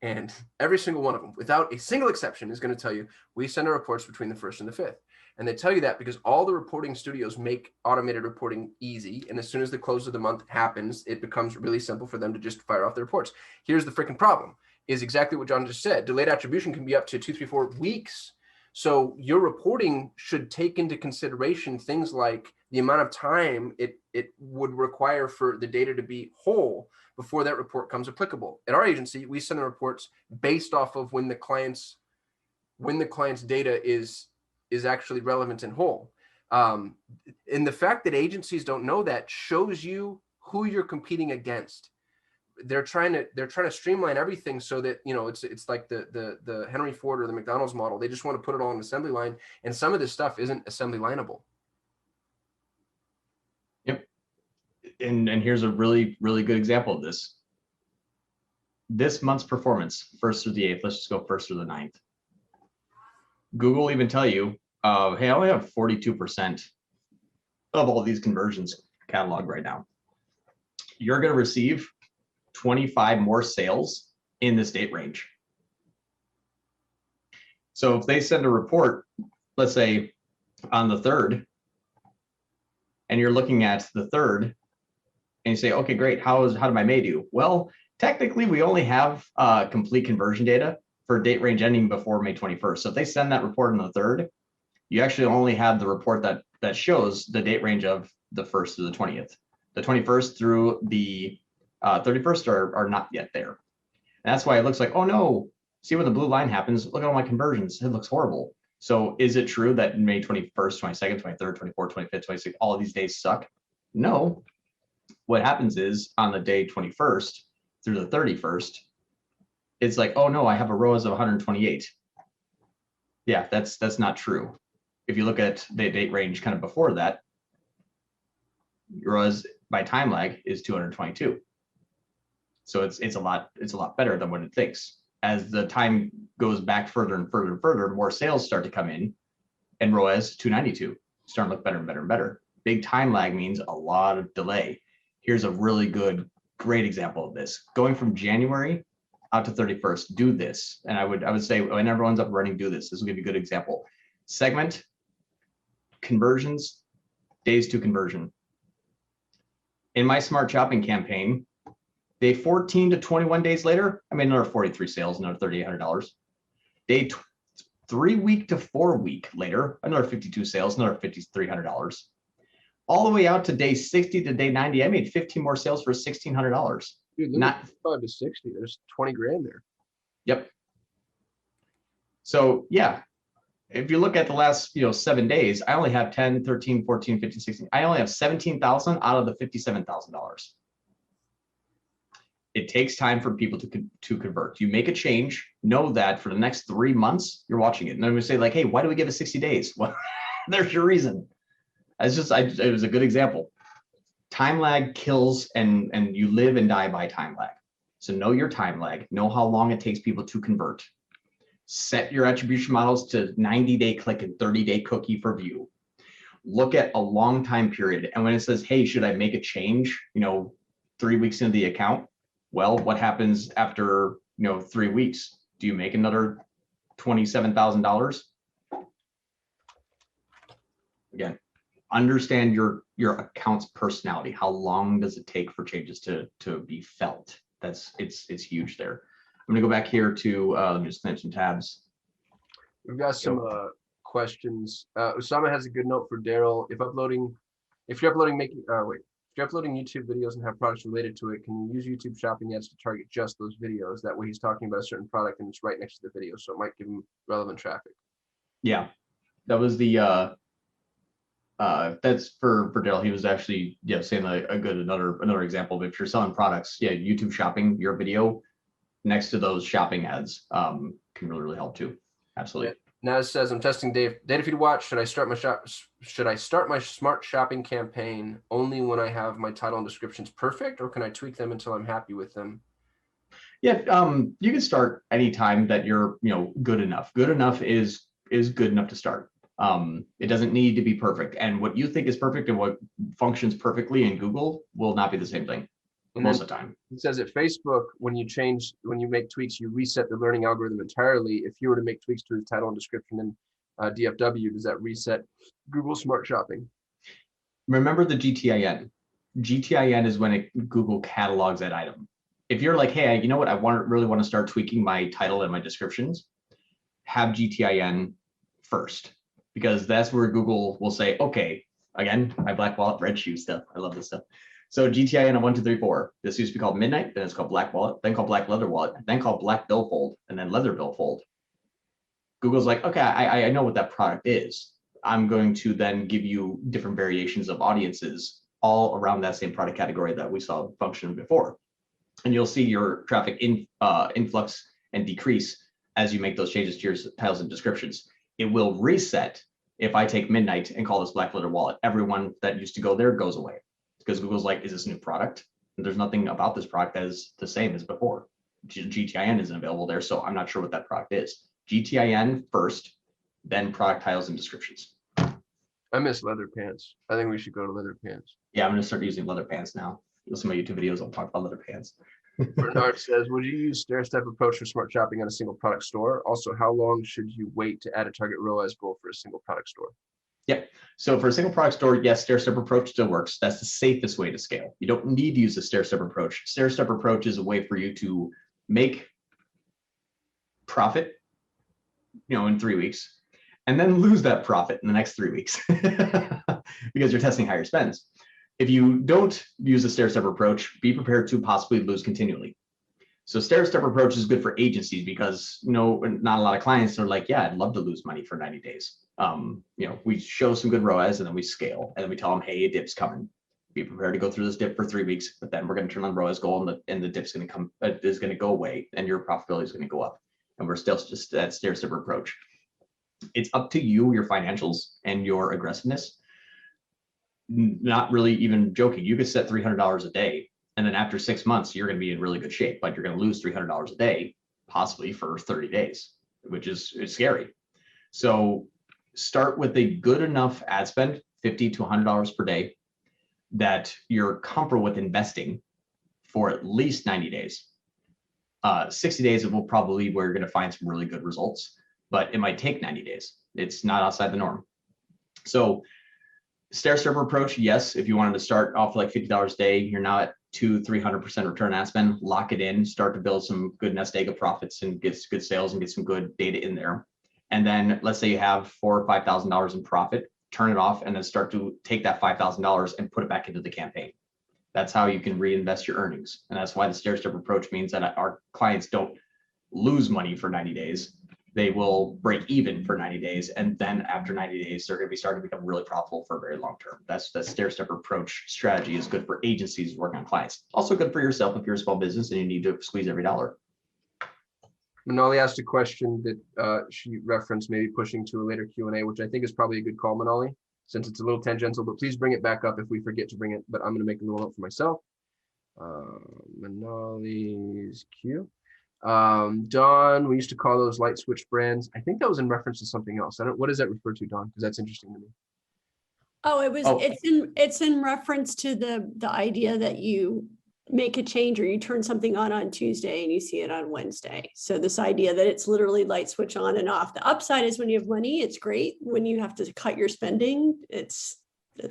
And every single one of them, without a single exception, is going to tell you, we send our reports between the 1st and the 5th. And they tell you that because all the reporting studios make automated reporting easy. And as soon as the close of the month happens, it becomes really simple for them to just fire off their reports. Here's the freaking problem, is exactly what John just said. Delayed attribution can be up to 2, 3, 4 weeks. So your reporting should take into consideration things like the amount of time it would require for the data to be whole before that report comes applicable. At our agency, we send the reports based off of when the client's data is actually relevant and whole. And the fact that agencies don't know that shows you who you're competing against. They're trying to streamline everything so that, you know, it's like the Henry Ford or the McDonald's model. They just want to put it all on the assembly line, and some of this stuff isn't assembly lineable. Yep. And here's a really, really good example of this. This month's performance, 1st through the 8th, let's just go 1st through the 9th. Google will even tell you, hey, I only have 42% of all these conversions catalog right now. You're going to receive 25 more sales in this date range. So if they send a report, let's say on the 3rd, and you're looking at the 3rd, and you say, okay, great, how did my May do? Well, technically, we only have complete conversion data for date range ending before May 21st. So if they send that report on the 3rd, you actually only have the report that shows the date range of the 1st through the 20th. The 21st through the 31st are not yet there. And that's why it looks like, oh no, see where the blue line happens. Look at all my conversions. It looks horrible. So is it true that May 21st, 22nd, 23rd, 24th, 25th, 26th, all of these days suck? No. What happens is on the day 21st through the 31st, it's like, oh no, I have a ROAS of 128. Yeah, that's not true. If you look at the date range kind of before that, ROAS by time lag is 222. So it's a lot better than what it thinks. As the time goes back further and further and further, more sales start to come in, and ROAS 292 starting to look better and better and better. Big time lag means a lot of delay. Here's a really great example of this. Going from January out to 31st, do this. And I would say when everyone's up and running, do this. This will give you a good example. Segment conversions, days to conversion. In my smart shopping campaign, day 14 to 21 days later, I made another 43 sales, another $3,800. Day 3 week to 4 week later, another 52 sales, another $5,300. All the way out to day 60 to day 90, I made 15 more sales for $1,600. Dude, not 5 to 60. There's 20 grand there. Yep. So yeah, if you look at the last 7 days, I only have 10, 13, 14, 15, 16. I only have 17,000 out of the $57,000. It takes time for people to convert. You make a change, know that for the next 3 months, you're watching it. And then we say like, hey, why do we give it 60 days? Well, there's your reason. It was a good example. Time lag kills, and you live and die by time lag. So know your time lag, know how long it takes people to convert. Set your attribution models to 90-day click and 30-day cookie for view. Look at a long time period. And when it says, hey, should I make a change, 3 weeks into the account? Well, what happens after, 3 weeks? Do you make another $27,000? Again, understand your account's personality. How long does it take for changes to be felt? It's huge there. I'm gonna go back here to let me just finish some tabs. We've got some questions. Usama has a good note for Daryl. If you're uploading YouTube videos and have products related to it, can you use YouTube shopping ads to target just those videos? That way he's talking about a certain product and it's right next to the video, so it might give him relevant traffic. Yeah, that was the that's for Daryl. He was actually saying another example. But if you're selling products, YouTube shopping, your video next to those shopping ads can really help too. Absolutely. Naz says, I'm testing data feed watch. Should I start my smart shopping campaign only when I have my title and descriptions perfect, or can I tweak them until I'm happy with them? Yeah, you can start anytime that you're good enough. Good enough is good enough to start. It doesn't need to be perfect. And what you think is perfect and what functions perfectly in Google will not be the same thing most of the time. It says at Facebook, when you make tweaks, you reset the learning algorithm entirely. If you were to make tweaks to the title and description in DFW, does that reset Google Smart Shopping? Remember the GTIN. GTIN is when Google catalogs that item. If you're like, hey, you know what, I really want to start tweaking my title and my descriptions, have GTIN first, because that's where Google will say, okay, again, my black wallet, red shoe stuff. I love this stuff. So GTIN of 1, 2, 3, 4. This used to be called Midnight, then it's called Black Wallet, then called Black Leather Wallet, then called Black Billfold, and then Leather Billfold. Google's like, okay, I know what that product is. I'm going to then give you different variations of audiences all around that same product category that we saw function before. And you'll see your traffic influx and decrease as you make those changes to your titles and descriptions. It will reset if I take Midnight and call this Black Leather Wallet. Everyone that used to go there goes away, because Google's like, is this a new product? And there's nothing about this product that is the same as before. GTIN isn't available there, so I'm not sure what that product is. GTIN first, then product titles and descriptions. I miss leather pants. I think we should go to leather pants. Yeah, I'm gonna start using leather pants now. Some of my YouTube videos, I'll talk about leather pants. Bernard says, would you use stair-step approach for smart shopping on a single product store? Also, how long should you wait to add a target ROAS goal for a single product store? Yeah, so for a single product store, yes, stair-step approach still works. That's the safest way to scale. You don't need to use a stair-step approach. Stair-step approach is a way for you to make profit, in 3 weeks, and then lose that profit in the next 3 weeks because you're testing higher spends. if you don't use a stair-step approach, be prepared to possibly lose continually. So stair-step approach is good for agencies because, not a lot of clients are like, yeah, I'd love to lose money for 90 days. We show some good ROAS and then we scale and then we tell them, hey, a dip's coming. Be prepared to go through this dip for 3 weeks, but then we're going to turn on ROAS goal and the dip's going to come, is going to go away and your profitability is going to go up. And we're still just that stair-step approach. It's up to you, your financials and your aggressiveness. Not really even joking. You could set $300 a day. And then after 6 months, you're going to be in really good shape, but you're going to lose $300 a day, possibly for 30 days, which is scary. So start with a good enough ad spend, $50 to $100 per day, that you're comfortable with investing for at least 90 days. 60 days, it will probably where you're going to find some really good results, but it might take 90 days. It's not outside the norm. So stair-step approach, yes, if you wanted to start off like $50 a day, you're now at 200-300% return ad spend, lock it in, start to build some good nest egg of profits and get good sales and get some good data in there. And then let's say you have $4,000 or $5,000 in profit, turn it off and then start to take that $5,000 and put it back into the campaign. That's how you can reinvest your earnings. And that's why the stair-step approach means that our clients don't lose money for 90 days. They will break even for 90 days. And then after 90 days, they're going to be starting to become really profitable for a very long term. That's the stair-step approach strategy is good for agencies working on clients. Also good for yourself if you're a small business and you need to squeeze every dollar. Manali asked a question that she referenced maybe pushing to a later Q&A, which I think is probably a good call, Manali, since it's a little tangential, but please bring it back up if we forget to bring it, but I'm going to make a little note for myself. Manali's Q. Don, we used to call those light switch brands. I think that was in reference to something else. What does that refer to, Don? Because that's interesting to me. Oh, it's in reference to the idea that you make a change or you turn something on Tuesday and you see it on Wednesday. So this idea that it's literally light switch on and off. The upside is when you have money, it's great. When you have to cut your spending, it's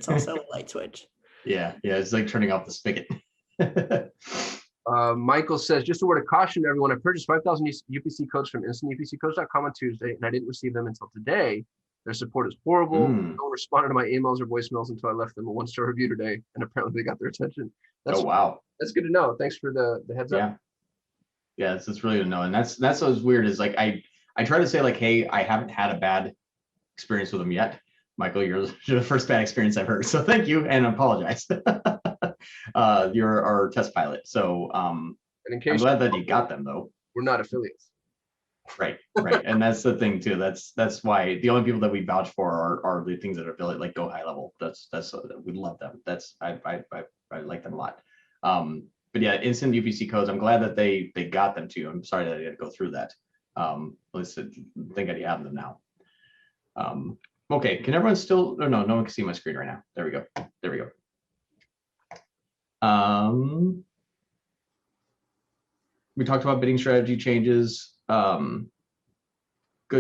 also a light switch. Yeah, it's like turning off the spigot. Michael says, just a word of caution to everyone. I purchased 5,000 UPC codes from instantupccodes.com on Tuesday, and I didn't receive them until today. Their support is horrible. No one responded to my emails or voicemails until I left them a 1-star review today, and apparently they got their attention. Oh, wow. That's good to know. Thanks for the heads up. Yeah, it's really good to know. And that's what's weird is like, I try to say like, hey, I haven't had a bad experience with them yet. Michael, you're the first bad experience I've heard. So thank you and apologize. You're our test pilot. So and in case I'm glad that you got them though. We're not affiliates. Right. And that's the thing too. That's why the only people that we vouch for are the things that are affiliate, like Go High Level. That's we love them. I like them a lot. But yeah, instant UPC codes. I'm glad that they got them too. I'm sorry that I had to go through that. Let's think I have them now. Okay, can everyone still? Oh, no one can see my screen right now. There we go. We talked about bidding strategy changes. Good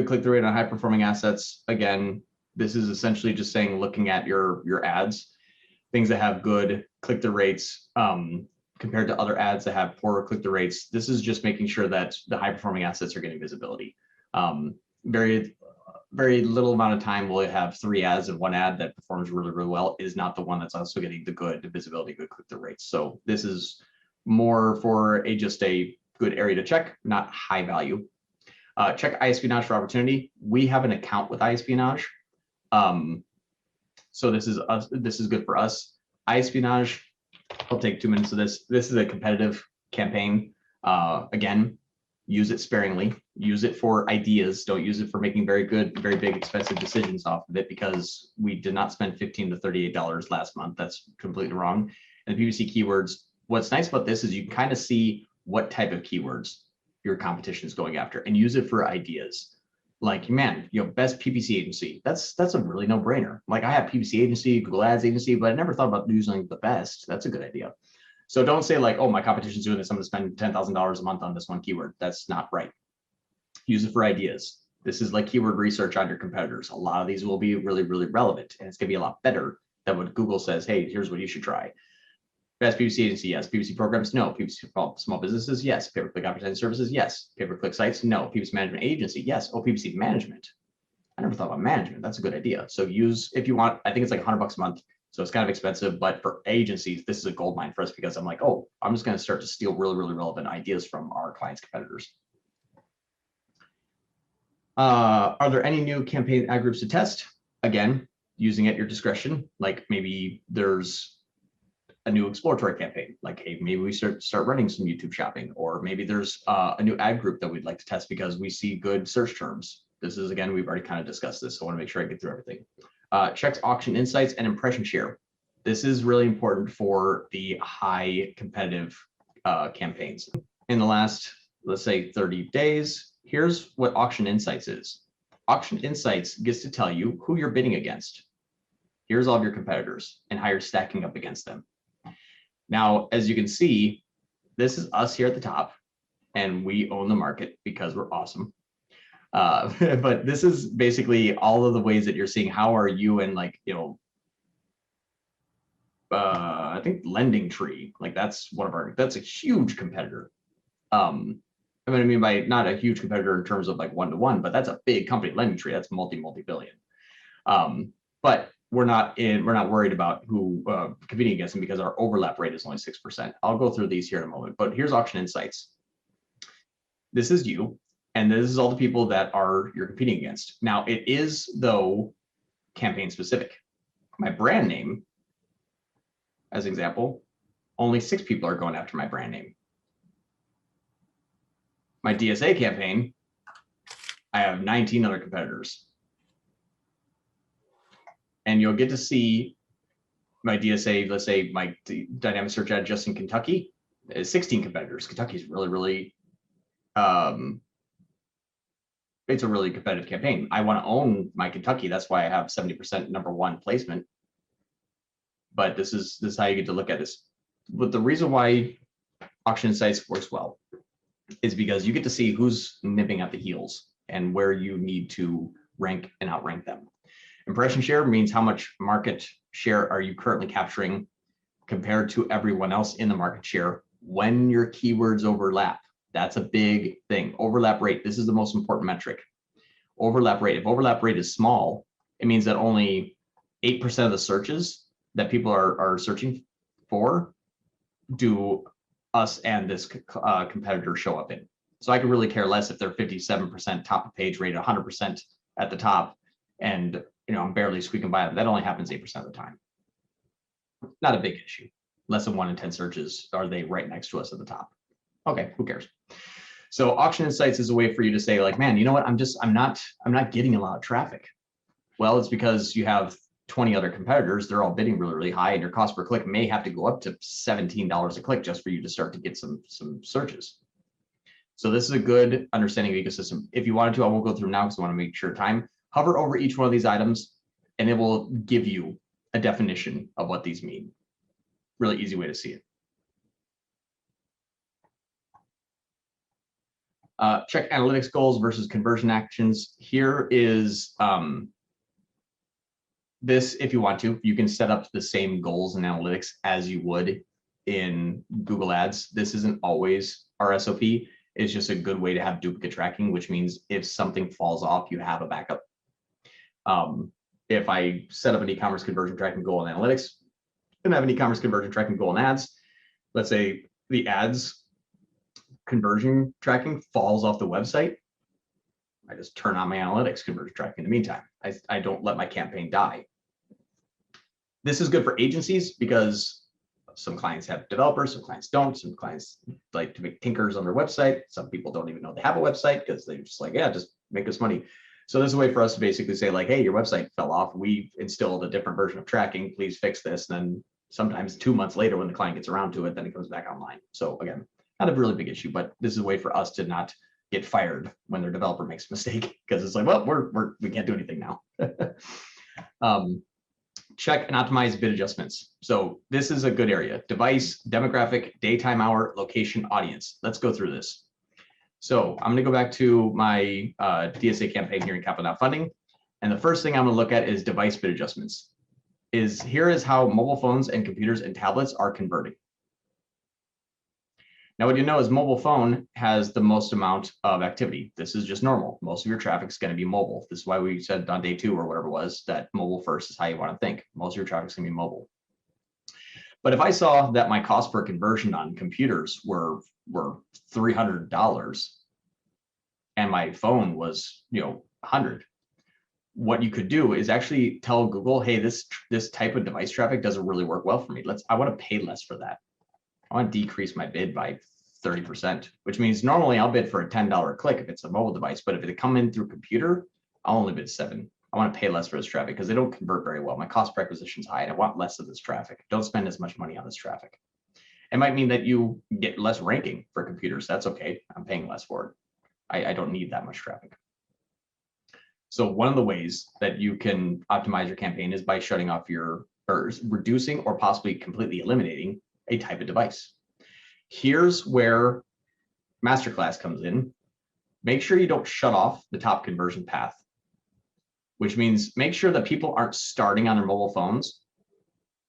click-through rate on high-performing assets. Again, this is essentially just saying, looking at your ads, things that have good click-through rates compared to other ads that have poorer click-through rates. This is just making sure that the high-performing assets are getting visibility. Very little amount of time will have 3 ads and 1 ad that performs really, really well is not the one that's also getting the good visibility, good click-through rates. So this is more for just a good area to check, not high value. Check iEspionage for opportunity. We have an account with iEspionage. So this is good for us. iEspionage, I'll take 2 minutes of this. This is a competitive campaign. Again, use it sparingly. Use it for ideas. Don't use it for making very big, expensive decisions off of it, because we did not spend $15 to $38 last month. That's completely wrong. And the PPC keywords, what's nice about this is you can kind of see what type of keywords your competition is going after and use it for ideas. Like, man, best PPC agency. That's a really no-brainer. Like, I have PPC agency, Google Ads agency, but I never thought about using the best. That's a good idea. So don't say like, oh, my competition's doing this, I'm gonna spend $10,000 a month on this one keyword. That's not right. Use it for ideas. This is like keyword research on your competitors. A lot of these will be really, really relevant, and it's gonna be a lot better than what Google says, hey, here's what you should try. Best PPC agency, yes. PPC programs, no. PPC small businesses, yes. Pay-per-click advertising services, yes. Pay-per-click sites, no. PPC management agency, yes. Oh, PPC management. I never thought about management. That's a good idea. So use, if you want, I think it's like $100 a month. So it's kind of expensive, but for agencies, this is a gold mine for us because I'm like, oh, I'm just going to start to steal really, really relevant ideas from our clients' competitors. Are there any new campaign ad groups to test? Again, using at your discretion. Like maybe there's a new exploratory campaign, like, hey, maybe we start running some YouTube shopping, or maybe there's a new ad group that we'd like to test because we see good search terms. This is, again, we've already kind of discussed this, so I want to make sure I get through everything. Checks auction insights and impression share. This is really important for the high competitive campaigns. In the last, let's say 30 days, here's what auction insights is. Auction insights gets to tell you who you're bidding against. Here's all of your competitors and how you're stacking up against them. Now, as you can see, this is us here at the top, and we own the market because we're awesome. But this is basically all of the ways that you're seeing how are you in, like, you know, I think Lending Tree, like that's one of our, that's a huge competitor. I mean by not a huge competitor in terms of like one-to-one, but that's a big company. Lending Tree, that's multi-billion. But we're not worried about who competing against them because our overlap rate is only 6%. I'll go through these here in a moment, but here's auction insights. This is you, and this is all the people that you're competing against. Now it is, though, campaign specific. My brand name, as an example, only 6 people are going after my brand name. My DSA campaign, I have 19 other competitors. And you'll get to see my DSA, let's say my dynamic search ad just in Kentucky is 16 competitors. Kentucky's really, really, it's a really competitive campaign. I want to own my Kentucky. That's why I have 70% #1 placement. But this is how you get to look at this. But the reason why auction insights works well is because you get to see who's nipping at the heels and where you need to rank and outrank them. Impression share means how much market share are you currently capturing compared to everyone else in the market share when your keywords overlap. That's a big thing. Overlap rate, this is the most important metric. Overlap rate, if overlap rate is small, it means that only 8% of the searches that people are searching for do us and this competitor show up in. So I could really care less if they're 57% top of page rate, 100% at the top, and I'm barely squeaking by them. That only happens 8% of the time. Not a big issue. Less than 1 in 10 searches are they right next to us at the top. Okay, who cares? So auction insights is a way for you to say, like, man, you know what? I'm not getting a lot of traffic. Well, it's because you have 20 other competitors. They're all bidding really, really high, and your cost per click may have to go up to $17 a click just for you to start to get some searches. So this is a good understanding of the ecosystem. If you wanted to, I won't go through now because I want to make sure time. Hover over each one of these items, and it will give you a definition of what these mean. Really easy way to see it. Check analytics goals versus conversion actions. Here is this, if you want to, you can set up the same goals and analytics as you would in Google Ads. This isn't always our SOP. It's just a good way to have duplicate tracking, which means if something falls off, you have a backup. If I set up an e-commerce conversion tracking goal in analytics, and have an e-commerce conversion tracking goal in ads, let's say the ads conversion tracking falls off the website, I just turn on my analytics conversion tracking in the meantime. I don't let my campaign die. This is good for agencies because some clients have developers, some clients don't. Some clients like to make tinkers on their website. Some people don't even know they have a website because they're just like, yeah, just make us money. So this is a way for us to basically say, like, hey, your website fell off. We've instilled a different version of tracking. Please fix this. And then sometimes 2 months later, when the client gets around to it, then it comes back online. So again, not a really big issue, but this is a way for us to not get fired when their developer makes a mistake, because it's like, well, we can't do anything now. Check and optimize bid adjustments. So this is a good area. Device, demographic, daytime hour, location, audience. Let's go through this. So I'm going to go back to my DSA campaign here in Capital Funding. And the first thing I'm going to look at is device bid adjustments. Here is how mobile phones and computers and tablets are converting. Now, what you know is mobile phone has the most amount of activity. This is just normal. Most of your traffic is going to be mobile. This is why we said on day 2 or whatever it was that mobile first is how you want to think. Most of your traffic is going to be mobile. But if I saw that my cost per conversion on computers were $300 and my phone was, 100, what you could do is actually tell Google, hey, this type of device traffic doesn't really work well for me. I want to pay less for that. I want to decrease my bid by 30%, which means normally I'll bid for a $10 click if it's a mobile device, but if it come in through computer, I'll only bid $7. I want to pay less for this traffic because they don't convert very well. My cost per acquisition is high and I want less of this traffic. Don't spend as much money on this traffic. It might mean that you get less ranking for computers. That's okay. I'm paying less for it. I don't need that much traffic. So one of the ways that you can optimize your campaign is by shutting off or reducing or possibly completely eliminating a type of device. Here's where Masterclass comes in. Make sure you don't shut off the top conversion path, which means make sure that people aren't starting on their mobile phones,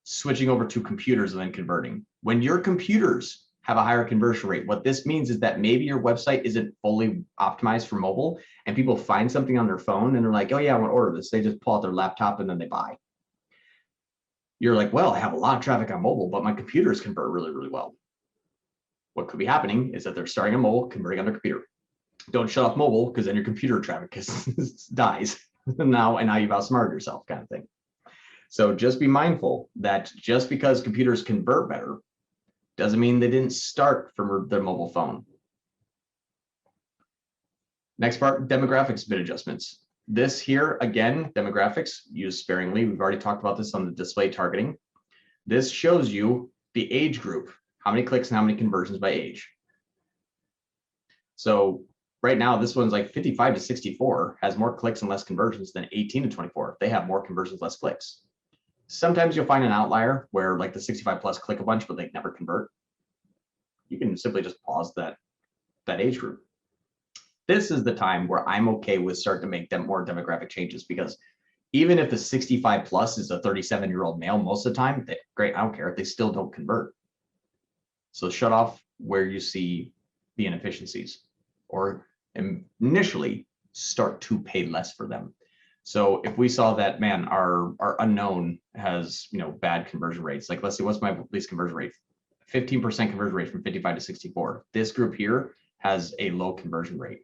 switching over to computers and then converting. When your computers have a higher conversion rate, what this means is that maybe your website isn't fully optimized for mobile and people find something on their phone and they're like, oh yeah, I want to order this. They just pull out their laptop and then they buy. You're like, well, I have a lot of traffic on mobile, but my computers convert really, really well. What could be happening is that they're starting on mobile, converting on their computer. Don't shut off mobile because then your computer traffic dies. now you've outsmarted yourself, kind of thing. So just be mindful that just because computers convert better doesn't mean they didn't start from their mobile phone. Next part, demographics bid adjustments. This here, again, demographics used sparingly. We've already talked about this on the display targeting. This shows you the age group, how many clicks and how many conversions by age. So right now, this one's like 55 to 64 has more clicks and less conversions than 18 to 24. They have more conversions, less clicks. Sometimes you'll find an outlier where like the 65 plus click a bunch, but they never convert. You can simply just pause that age group. This is the time where I'm okay with starting to make them more demographic changes, because even if the 65 plus is a 37-year-old male, most of the time, great, I don't care, they still don't convert. So shut off where you see the inefficiencies, or initially start to pay less for them. So if we saw that, man, our unknown has bad conversion rates, like let's see, what's my least conversion rate? 15% conversion rate from 55 to 64. This group here has a low conversion rate.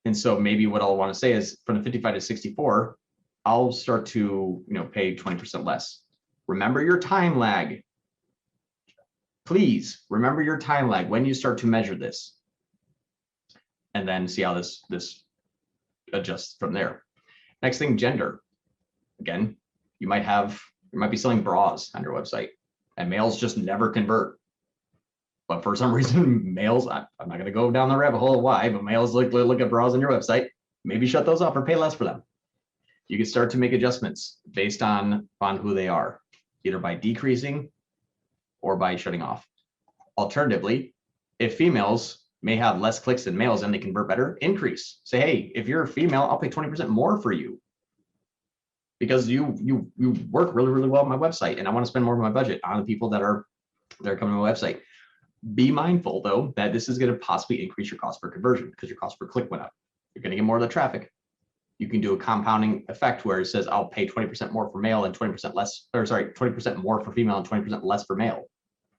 And so maybe what I'll want to say is from the 55 to 64, I'll start to pay 20% less. Remember your time lag. Please remember your time lag when you start to measure this, and then see how this adjusts from there. Next thing, gender. Again, you might be selling bras on your website, and males just never convert. But for some reason, males, I'm not going to go down the rabbit hole of why, but males look at bras on your website. Maybe shut those off or pay less for them. You can start to make adjustments based on who they are, either by decreasing or by shutting off. Alternatively, if females may have less clicks than males and they convert better, increase. Say, hey, if you're a female, I'll pay 20% more for you because you work really, really well on my website, and I want to spend more of my budget on the people that are coming to my website. Be mindful, though, that this is going to possibly increase your cost per conversion because your cost per click went up. You're going to get more of the traffic. You can do a compounding effect where it says I'll pay 20% more for male and 20% less, or sorry, 20% more for female and 20% less for male.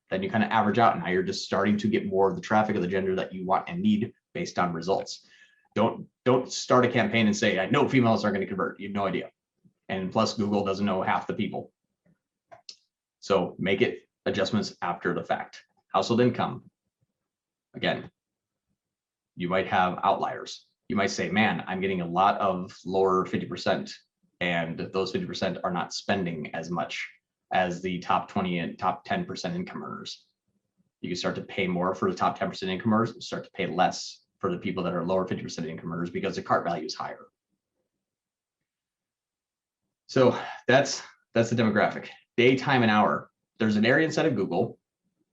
Then you kind of average out, and now you're just starting to get more of the traffic of the gender that you want and need based on results. Don't start a campaign and say, I know females are going to convert. You have no idea. And plus, Google doesn't know half the people. So make it adjustments after the fact. Household income. Again, you might have outliers. You might say, man, I'm getting a lot of lower 50%, and those 50% are not spending as much as the top 20 and top 10% income earners. You can start to pay more for the top 10% income earners, start to pay less for the people that are lower 50% income earners because the cart value is higher. So that's the demographic. Day, time, and hour. There's an area inside of Google,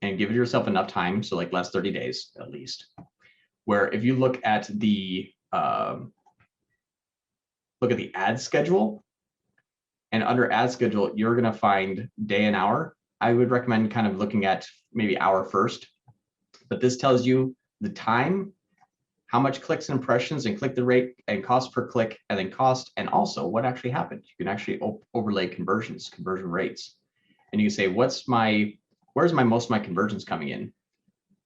and give yourself enough time, so like last 30 days at least, where if you look at the ad schedule, and under ad schedule, you're going to find day and hour. I would recommend kind of looking at maybe hour first, but this tells you the time, how much clicks and impressions and click the rate and cost per click and then cost, and also what actually happened. You can actually overlay conversions, conversion rates. And you can say, where's most of my conversions coming in?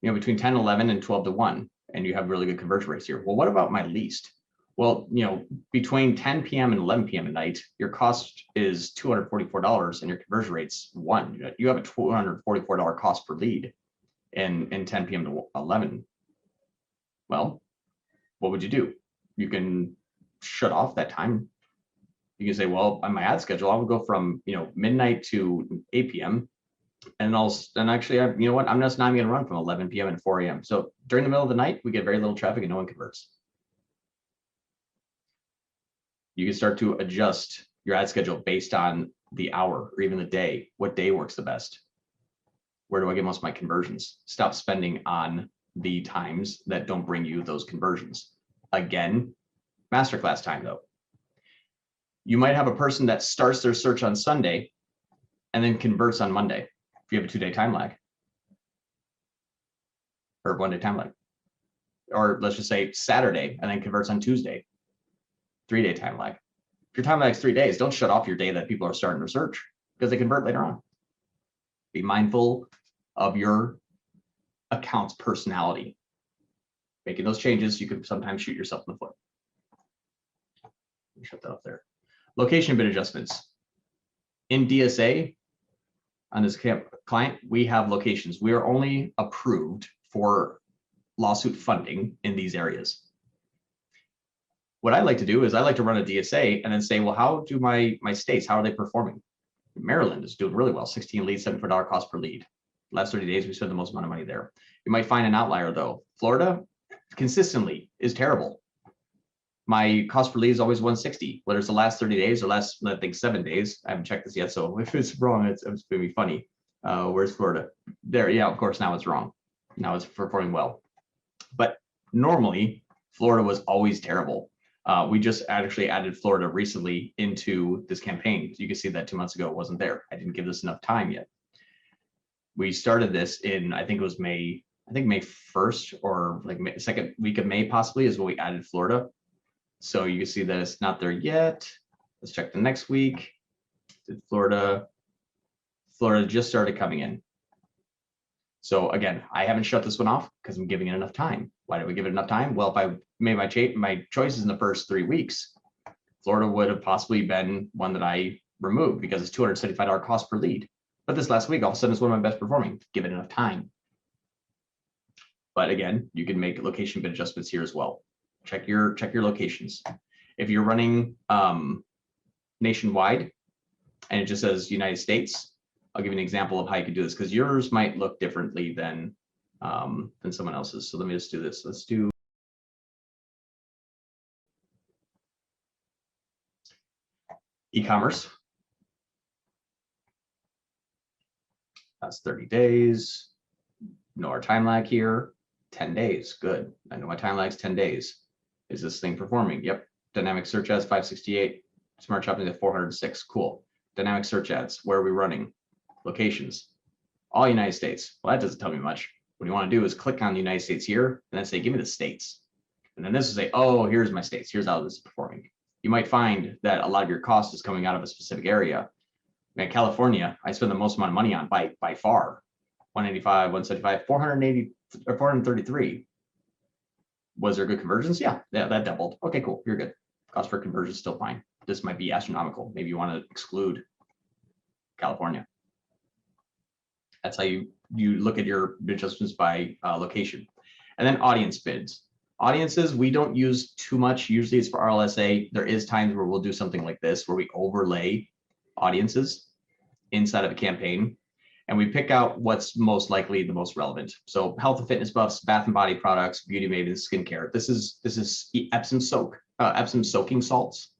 You know, between 10, 11 and 12 to 1, and you have really good conversion rates here. Well, what about my least? Well, you know, between 10 p.m. and 11 p.m. at night, your cost is $244 and your conversion rate's 1. You have a $244 cost per lead in 10 p.m. to 11. Well, what would you do? You can shut off that time. You can say, well, on my ad schedule, I would go from, you know, midnight to 8 p.m. And actually, you know what? I'm just not going to run from 11 p.m. and 4 a.m. So during the middle of the night, we get very little traffic and no one converts. You can start to adjust your ad schedule based on the hour or even the day. What day works the best? Where do I get most of my conversions? Stop spending on the times that don't bring you those conversions. Again, masterclass time though. You might have a person that starts their search on Sunday and then converts on Monday. If you have a 2-day time lag or 1-day time lag, or let's just say Saturday and then converts on Tuesday, 3-day time lag. If your time lag is 3 days, don't shut off your day that people are starting to search because they convert later on. Be mindful of your account's personality. Making those changes, you can sometimes shoot yourself in the foot. Shut that up there. Location bid adjustments. In DSA, on this client, we have locations. We are only approved for lawsuit funding in these areas. What I like to do is I like to run a DSA and then say, well, how do my states, how are they performing? Maryland is doing really well, 16 leads, $74 cost per lead. Last 30 days, we spent the most amount of money there. You might find an outlier though. Florida consistently is terrible. My cost per lead is always 160, whether it's the last 30 days or last, I think 7 days. I haven't checked this yet, so if it's wrong, it's going to be funny. Where's Florida? There, yeah, of course, now it's wrong. Now it's performing well. But normally, Florida was always terrible. We just actually added Florida recently into this campaign. You can see that 2 months ago it wasn't there. I didn't give this enough time yet. We started this in, I think it was May 1st or like second week of May possibly is when we added Florida. So you can see that it's not there yet. Let's check the next week. Did Florida just started coming in. So again, I haven't shut this one off because I'm giving it enough time. Why did we give it enough time? Well, if I made my choices in the first 3 weeks, Florida would have possibly been one that I removed because it's $275 cost per lead. But this last week, all of a sudden, it's one of my best performing. Give it enough time. But again, you can make location bid adjustments here as well. Check your locations. If you're running nationwide and it just says United States, I'll give you an example of how you can do this because yours might look differently than someone else's. So let me just do this. Let's do e-commerce. That's 30 days. Know our time lag here. 10 days. Good. I know my time lag is 10 days. Is this thing performing? Yep. Dynamic search ads 568. Smart shopping at 406. Cool. Dynamic search ads. Where are we running? Locations. All United States. Well, that doesn't tell me much. What you want to do is click on the United States here and then say, give me the states. And then this will say, oh, here's my states. Here's how this is performing. You might find that a lot of your cost is coming out of a specific area. In California, I spend the most amount of money on by far. 185, 175, 480 or 433. Was there good conversions? Yeah, that doubled. Okay, cool. You're good. Cost per conversion is still fine. This might be astronomical. Maybe you want to exclude California. That's how you look at your bid adjustments by location. And then audience bids. Audiences, we don't use too much. Usually it's for RLSA. There is times where we'll do something like this, where we overlay audiences inside of a campaign. And we pick out what's most likely the most relevant. So health and fitness buffs, bath and body products, beauty mavens, skincare. This is Epsom soaking salts.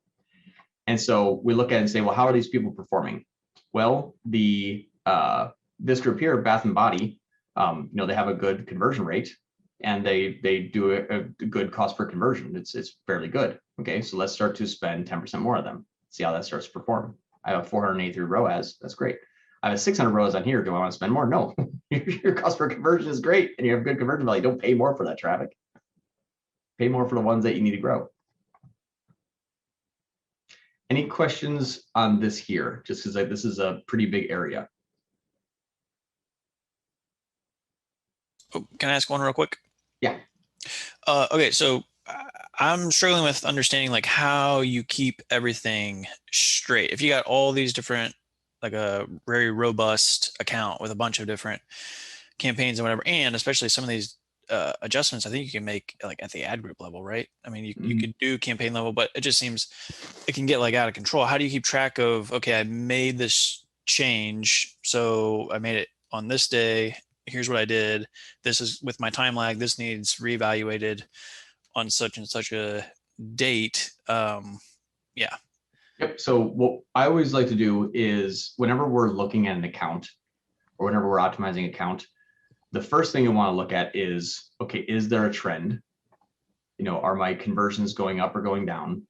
And so we look at it and say, well, how are these people performing? Well, this group here, bath and body, they have a good conversion rate and they do a good cost per conversion. It's fairly good. Okay, so let's start to spend 10% more of them. See how that starts to perform. I have 483 ROAS. That's great. I have 600 rows on here. Do I want to spend more? No. Your cost per conversion is great and you have good conversion value. Don't pay more for that traffic. Pay more for the ones that you need to grow. Any questions on this here? Just because this is a pretty big area. Oh, can I ask one real quick? Yeah. Okay, so I'm struggling with understanding like how you keep everything straight. If you got all these different, like a very robust account with a bunch of different campaigns and whatever, and especially some of these adjustments, I think you can make like at the ad group level, right? I mean, you could do campaign level, but it just seems it can get like out of control. How do you keep track of, okay, I made this change, so I made it on this day. Here's what I did. This is with my time lag. This needs reevaluated on such and such a date. Yeah. Yep. So what I always like to do is whenever we're looking at an account or whenever we're optimizing an account, the first thing you want to look at is, okay, is there a trend? You know, are my conversions going up or going down?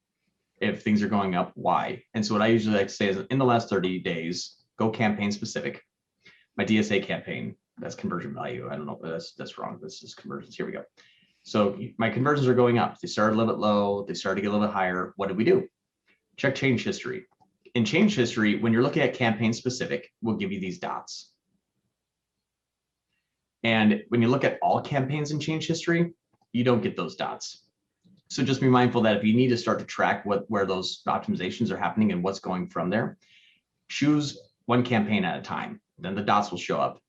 If things are going up, why? And so what I usually like to say is in the last 30 days, go campaign specific. My DSA campaign, that's conversion value. I don't know, but that's wrong. This is conversions. Here we go. So my conversions are going up. They started a little bit low. They started to get a little bit higher. What did we do? Check change history. In change history, when you're looking at campaign specific, we'll give you these dots. And when you look at all campaigns in change history, you don't get those dots. So just be mindful that if you need to start to track where those optimizations are happening and what's going from there, choose one campaign at a time. Then the dots will show up.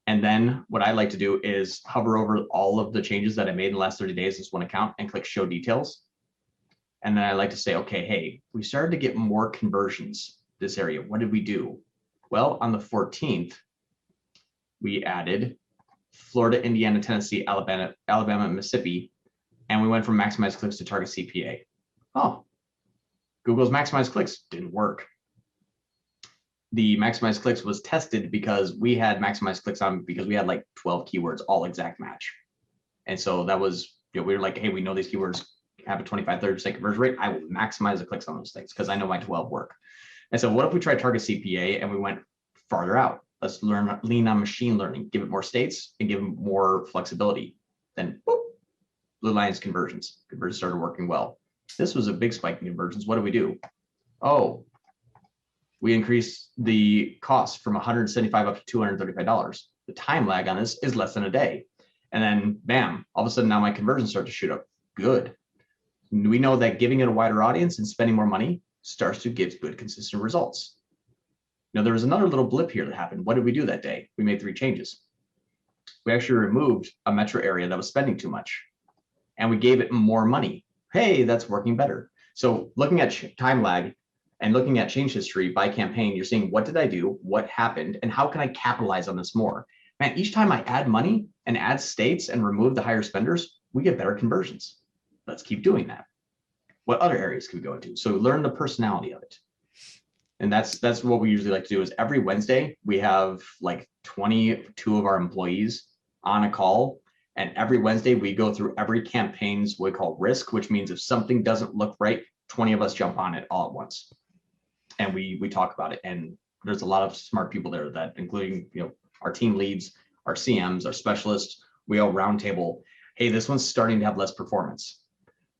And then what I like to do is hover over all of the changes that I made in the last 30 days in this one account and click show details. And then I like to say, okay, hey, we started to get more conversions this area. What did we do? Well, on the 14th, we added Florida, Indiana, Tennessee, Alabama, Mississippi, and we went from maximize clicks to target CPA. Oh, Google's maximize clicks didn't work. The maximize clicks was tested because we had maximize clicks on because we had like 12 keywords, all exact match. And so that was, we were like, hey, we know these keywords have a 25-30% conversion rate. I will maximize the clicks on those things because I know my 12 work. And so what if we tried target CPA and we went farther out? Let's lean on machine learning, give it more states and give them more flexibility. Then boop, blue lines conversions started working well. This was a big spike in conversions. What do we do? Oh, we increased the cost from $175 up to $235. The time lag on this is less than a day. And then bam, all of a sudden now my conversions start to shoot up. Good. We know that giving it a wider audience and spending more money starts to give good, consistent results. Now there was another little blip here that happened. What did we do that day? We made 3 changes. We actually removed a metro area that was spending too much and we gave it more money. Hey, that's working better. So looking at time lag and looking at change history by campaign, you're seeing what did I do, what happened, and how can I capitalize on this more? Man, each time I add money and add states and remove the higher spenders, we get better conversions. Let's keep doing that. What other areas can we go into? So learn the personality of it. And that's what we usually like to do is every Wednesday, we have like 22 of our employees on a call. And every Wednesday we go through every campaign's what we call risk, which means if something doesn't look right, 20 of us jump on it all at once. And we talk about it. And there's a lot of smart people there that including, our team leads, our CMs, our specialists, we all roundtable. Hey, this one's starting to have less performance.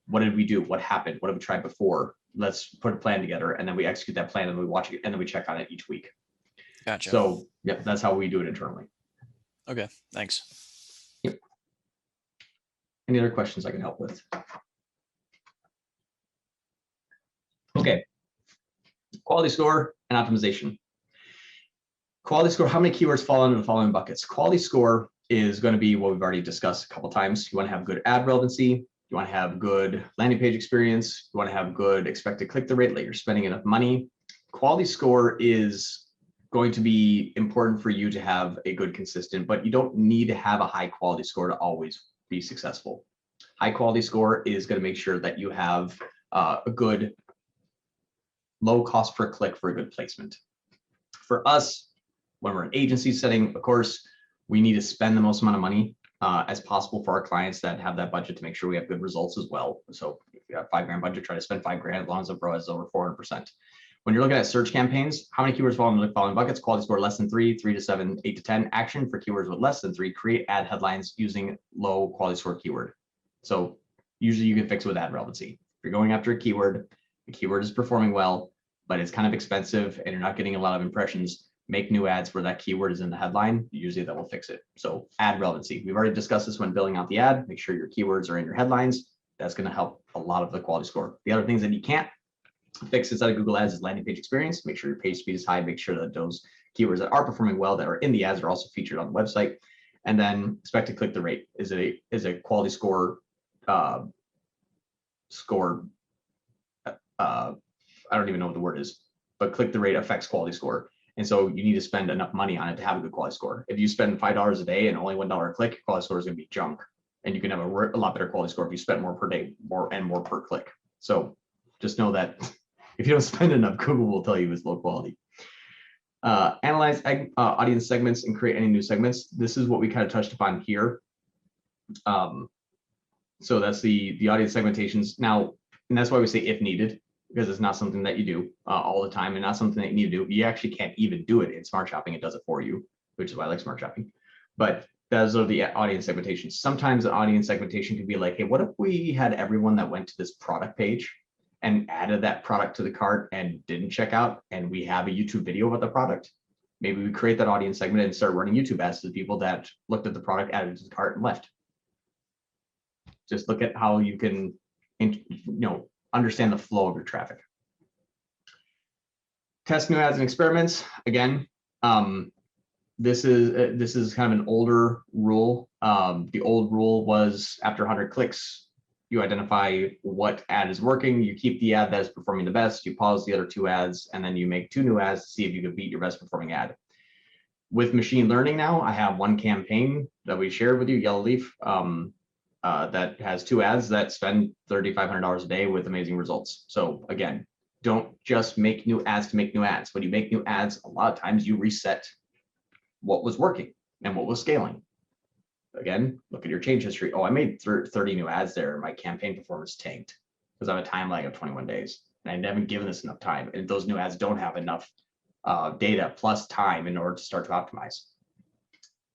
What did we do? What happened? What have we tried before? Let's put a plan together and then we execute that plan and we watch it and then we check on it each week. Gotcha. So yeah, that's how we do it internally. Okay, thanks. Yep. Any other questions I can help with? Okay. Quality score and optimization. Quality score, how many keywords fall into the following buckets? Quality score is going to be what we've already discussed a couple of times. You want to have good ad relevancy. You want to have good landing page experience. You want to have good expected click-through rate, like you're spending enough money. Quality score is going to be important for you to have a good consistent, but you don't need to have a high quality score to always be successful. High quality score is going to make sure that you have a good low cost per click for a good placement. For us, when we're an agency setting, of course, we need to spend the most amount of money as possible for our clients that have that budget to make sure we have good results as well. So if you have $5,000 budget, try to spend $5,000 as long as the ROAS is over 400%. When you're looking at search campaigns, how many keywords fall into the following buckets? Quality score less than 3, 3 to 7, 8 to 10. Action for keywords with less than 3. Create ad headlines using low quality score keyword. So usually you can fix it with ad relevancy. If you're going after a keyword, the keyword is performing well, but it's kind of expensive and you're not getting a lot of impressions, make new ads where that keyword is in the headline. Usually that will fix it. So ad relevancy. We've already discussed this when building out the ad. Make sure your keywords are in your headlines. That's going to help a lot of the quality score. The other things that you can't fix inside of Google Ads is landing page experience. Make sure your page speed is high. Make sure that those keywords that are performing well that are in the ads are also featured on the website. And then expected click-through rate is a quality score I don't even know what the word is, but click-through rate affects quality score. And so you need to spend enough money on it to have a good quality score. If you spend $5 a day and only $1 a click, quality score is going to be junk. And you can have a lot better quality score if you spend more per day, more per click. So just know that if you don't spend enough, Google will tell you it's low quality. Analyze audience segments and create any new segments. This is what we kind of touched upon here. So that's the audience segmentations. Now, and that's why we say if needed, because it's not something that you do all the time and not something that you need to do. You actually can't even do it in Smart Shopping. It does it for you, which is why I like Smart Shopping. But those are the audience segmentations. Sometimes an audience segmentation could be like, hey, what if we had everyone that went to this product page and added that product to the cart and didn't check out, and we have a YouTube video about the product? Maybe we create that audience segment and start running YouTube ads to the people that looked at the product, added it to the cart, and left. Just look at how you can, understand the flow of your traffic. Test new ads and experiments. Again, this is kind of an older rule. The old rule was after 100 clicks, you identify what ad is working, you keep the ad that is performing the best, you pause the other 2 ads, and then you make 2 new ads to see if you can beat your best performing ad. With machine learning now, I have one campaign that we shared with you, Yellow Leaf, that has 2 ads that spend $3,500 a day with amazing results. So again, don't just make new ads to make new ads. When you make new ads, a lot of times you reset what was working and what was scaling. Again, look at your change history. Oh, I made 30 new ads there. My campaign performance tanked because I have a time lag of 21 days. And I haven't given this enough time. And those new ads don't have enough data plus time in order to start to optimize.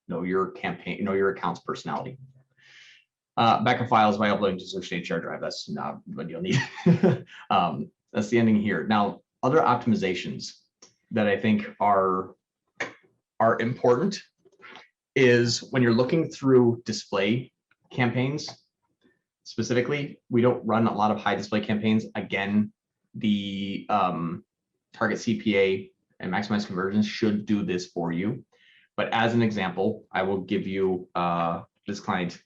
Know your campaign, know your account's personality. Backup files by uploading to social share drive. That's not what you'll need. That's the ending here. Now, other optimizations that I think are important is when you're looking through display campaigns. Specifically, we don't run a lot of high display campaigns. Again, the target CPA and maximize conversions should do this for you. But as an example, I will give you this client.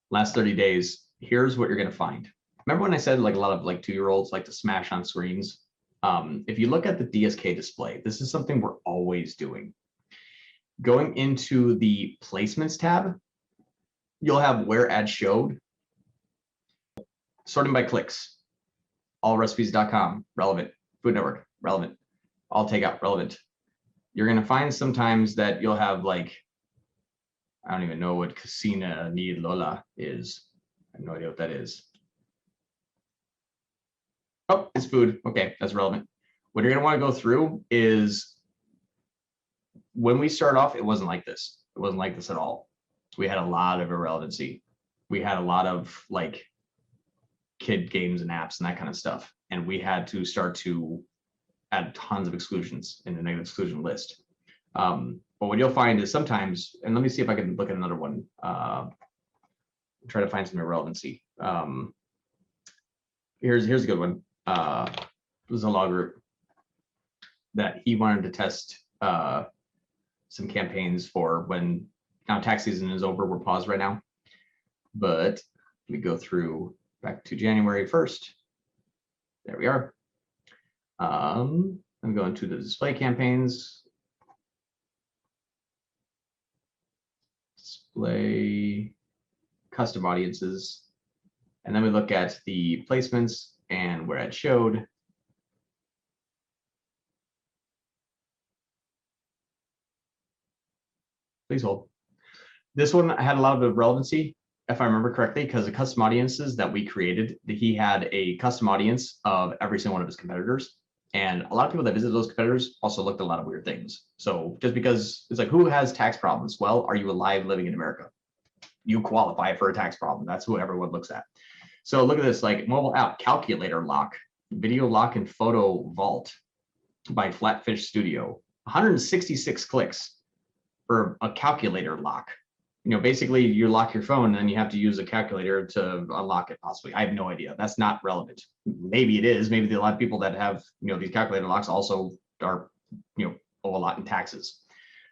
Last 30 days, here's what you're going to find. Remember when I said like a lot of like 2-year-olds like to smash on screens? If you look at the DSK display, this is something we're always doing. Going into the placements tab, you'll have where ads showed, sorting by clicks, allrecipes.com, relevant, Food Network, relevant, all takeout, relevant. You're going to find sometimes that you'll have like, I don't even know what Casina ni Lola is. I have no idea what that is. Oh, it's food. Okay, that's relevant. What you're going to want to go through is when we start off, it wasn't like this. It wasn't like this at all. We had a lot of irrelevancy. We had a lot of like kid games and apps and that kind of stuff. And we had to start to add tons of exclusions in the negative exclusion list. But what you'll find is sometimes, and let me see if I can look at another one, try to find some irrelevancy. Here's a good one. It was a law group that he wanted to test some campaigns for when now tax season is over. We're paused right now, but we go through back to January 1st. There we are. I'm going to the display campaigns. Display custom audiences. And then we look at the placements and where it showed. Please hold. This one had a lot of relevancy, if I remember correctly, because the custom audiences that we created, he had a custom audience of every single one of his competitors. And a lot of people that visit those competitors also looked at a lot of weird things. So just because it's like, who has tax problems? Well, are you alive living in America? You qualify for a tax problem. That's who everyone looks at. So look at this, like mobile app calculator lock, video lock and photo vault by Flatfish Studio. 166 clicks for a calculator lock. You know, basically you lock your phone and then you have to use a calculator to unlock it possibly. I have no idea. That's not relevant. Maybe it is. Maybe a lot of people that have, you know, these calculator locks also are, you know, owe a lot in taxes.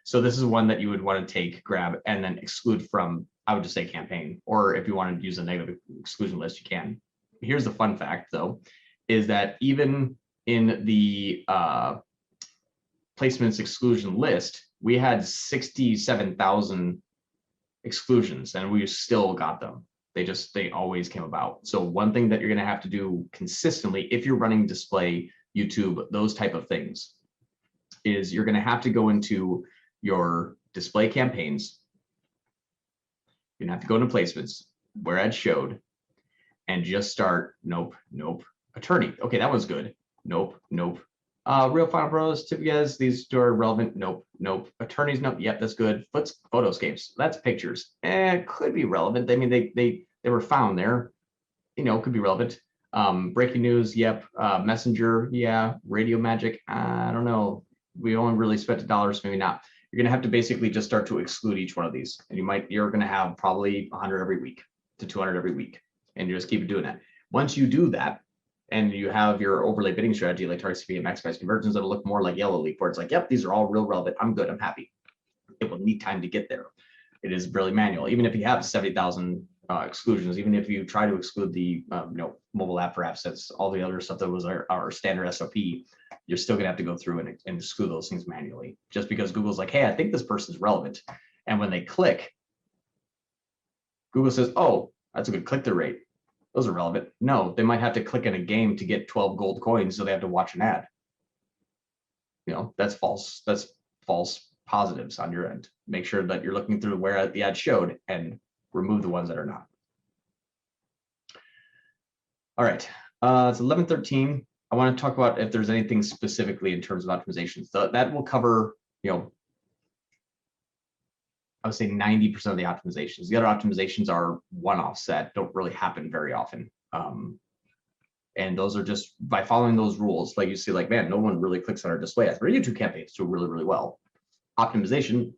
So this is one that you would want to take, grab, and then exclude from, I would just say campaign, or if you want to use a negative exclusion list, you can. Here's the fun fact though, is that even in the placements exclusion list, we had 67,000 exclusions and we still got them. They always came about. So one thing that you're going to have to do consistently, if you're running display, YouTube, those type of things, is you're going to have to go into your display campaigns. You're going to have to go into placements where ads showed and just start, nope, nope. Attorney, okay, that was good. Nope, nope. Real Final Pros, tip guys, these two are relevant. Nope, nope. Attorneys, nope. Yep, that's good. Photoscapes, that's pictures. Could be relevant. I mean, they were found there. You know, could be relevant. Breaking news, yep. Messenger, yeah. Radio magic, I don't know. We only really spent $1, maybe not. You're gonna have to basically just start to exclude each one of these, and you're gonna have probably 100 every week to 200 every week, and you just keep doing that. Once you do that, and you have your overlay bidding strategy like target CPA and maximize conversions that'll look more like Yellow Leaf, where it's like, yep, these are all real relevant. I'm good. I'm happy. It will need time to get there. It is really manual. Even if you have 70,000 exclusions, even if you try to exclude the mobile app for assets, all the other stuff that was our standard SOP, you're still gonna have to go through and exclude those things manually. Just because Google's like, hey, I think this person's relevant, and when they click, Google says, oh, that's a good click-through rate. Those are relevant. No, they might have to click in a game to get 12 gold coins, so they have to watch an ad. You know, that's false. That's false positives on your end. Make sure that you're looking through where the ad showed and remove the ones that are not. All right, it's 11:13. I want to talk about if there's anything specifically in terms of optimizations. So that will cover, you know, I would say 90% of the optimizations. The other optimizations are one-off set, don't really happen very often. And those are just by following those rules, like you see, like, man, no one really clicks on our display ads. Our YouTube campaigns do really, really well. Optimization,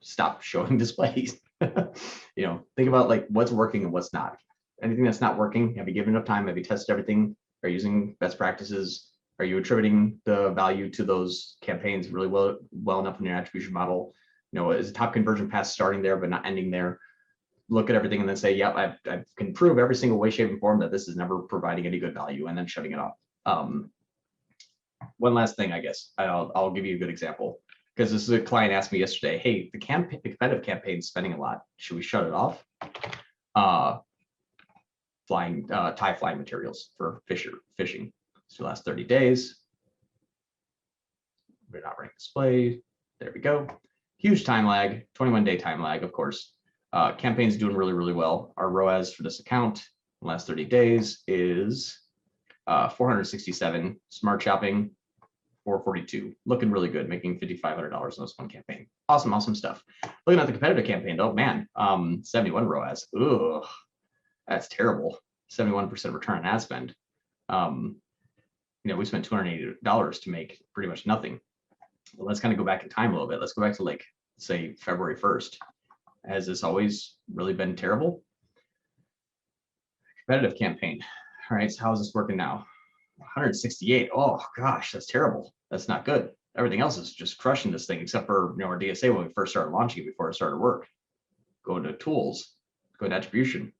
stop showing displays. You know, think about like what's working and what's not. Anything that's not working, have you given enough time? Have you tested everything? Are you using best practices? Are you attributing the value to those campaigns really well enough in your attribution model? You know, is a top conversion path starting there but not ending there? Look at everything and then say, yeah, I can prove every single way, shape, and form that this is never providing any good value, and then shutting it off. One last thing, I guess, I'll give you a good example, because this is a client asked me yesterday, hey, the competitive campaign is spending a lot. Should we shut it off? Tie flying materials for fishing. So last 30 days. We're not running display. There we go. Huge time lag, 21-day time lag, of course. Campaign's doing really, really well. Our ROAS for this account in the last 30 days is 467. Smart shopping, 442. Looking really good, making $5,500 on this one campaign. Awesome, awesome stuff. Looking at the competitive campaign, though, man, 71 ROAS. Ugh, that's terrible. 71% return on ad spend. You know, we spent $280 to make pretty much nothing. Well, let's kind of go back in time a little bit. Let's go back to, like, say February 1st. Has this always really been terrible? Competitive campaign. All right, so how's this working now? 168. Oh gosh, that's terrible. That's not good. Everything else is just crushing this thing, except for, you know, our DSA when we first started launching it before it started work. Go into tools, go into attribution.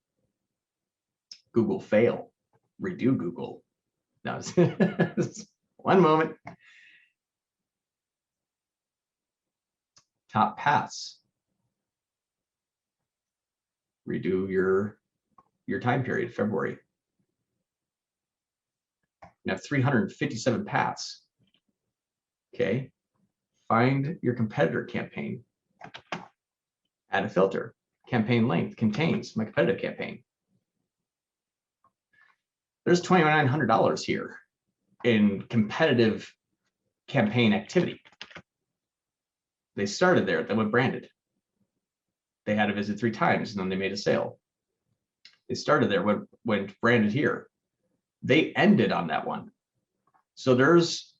Google fail. Redo Google. Now, one moment. Top paths. Redo your time period, February. You have 357 paths. Okay. Find your competitor campaign. Add a filter. Campaign length contains my competitive campaign. There's $2,900 here. in competitive campaign activity. They started there, then went branded. They had to visit 3 times and then they made a sale. They started there, went branded here. They ended on that one. So there's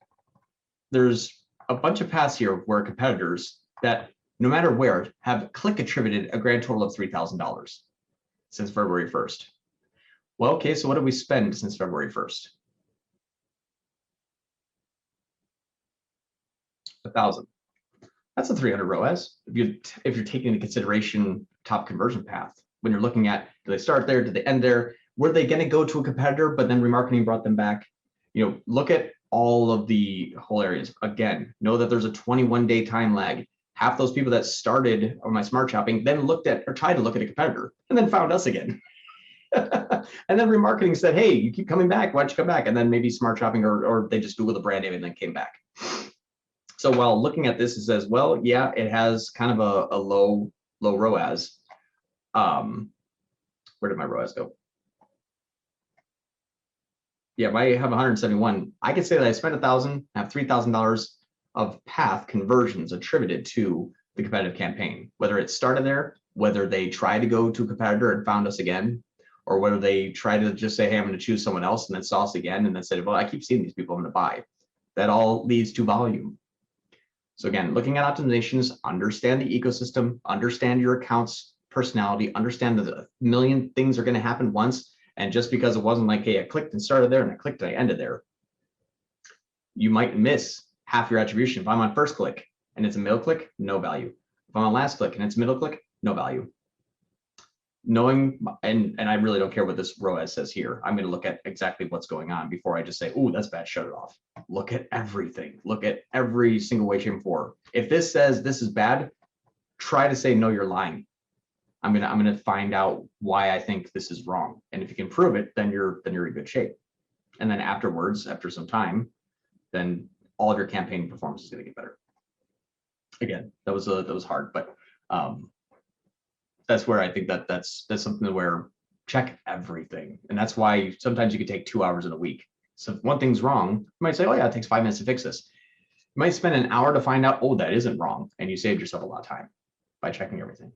a bunch of paths here where competitors that no matter where have click attributed a grand total of $3,000 since February 1st. Well, okay, so what did we spend since February 1st? 1,000. That's a 300 ROAS. If you're taking into consideration top conversion path, when you're looking at, do they start there? Do they end there? Were they going to go to a competitor, but then remarketing brought them back? You know, look at all of the whole areas. Again, know that there's a 21-day time lag. Half those people that started on my smart shopping then looked at or tried to look at a competitor and then found us again. And then remarketing said, hey, you keep coming back. Why don't you come back? And then maybe smart shopping or they just Googled the brand name and then came back. So while looking at this, it says, well, yeah, it has kind of a low ROAS. Where did my ROAS go? Yeah, I have 171. I could say that I spent 1,000, have $3,000 of path conversions attributed to the competitive campaign, whether it started there, whether they tried to go to a competitor and found us again, or whether they tried to just say, hey, I'm going to choose someone else and then saw us again and then said, well, I keep seeing these people, I'm going to buy. That all leads to volume. So again, looking at optimizations, understand the ecosystem, understand your account's personality, understand that a million things are going to happen once. And just because it wasn't like, hey, I clicked and started there and I clicked and I ended there, you might miss half your attribution. If I'm on first click and it's a middle click, no value. If I'm on last click and it's middle click, no value. Knowing, and I really don't care what this ROAS says here. I'm going to look at exactly what's going on before I just say, oh, that's bad, shut it off. Look at everything. Look at every single way, shape, and form. If this says this is bad, try to say, no, you're lying. I'm gonna find out why I think this is wrong. And if you can prove it, then you're in good shape. And then afterwards, after some time, then all of your campaign performance is going to get better. Again, that was hard, but that's where I think that's something where check everything. And that's why sometimes you could take 2 hours in a week. So if one thing's wrong, you might say, oh yeah, it takes 5 minutes to fix this. You might spend an hour to find out, oh, that isn't wrong. And you saved yourself a lot of time by checking everything.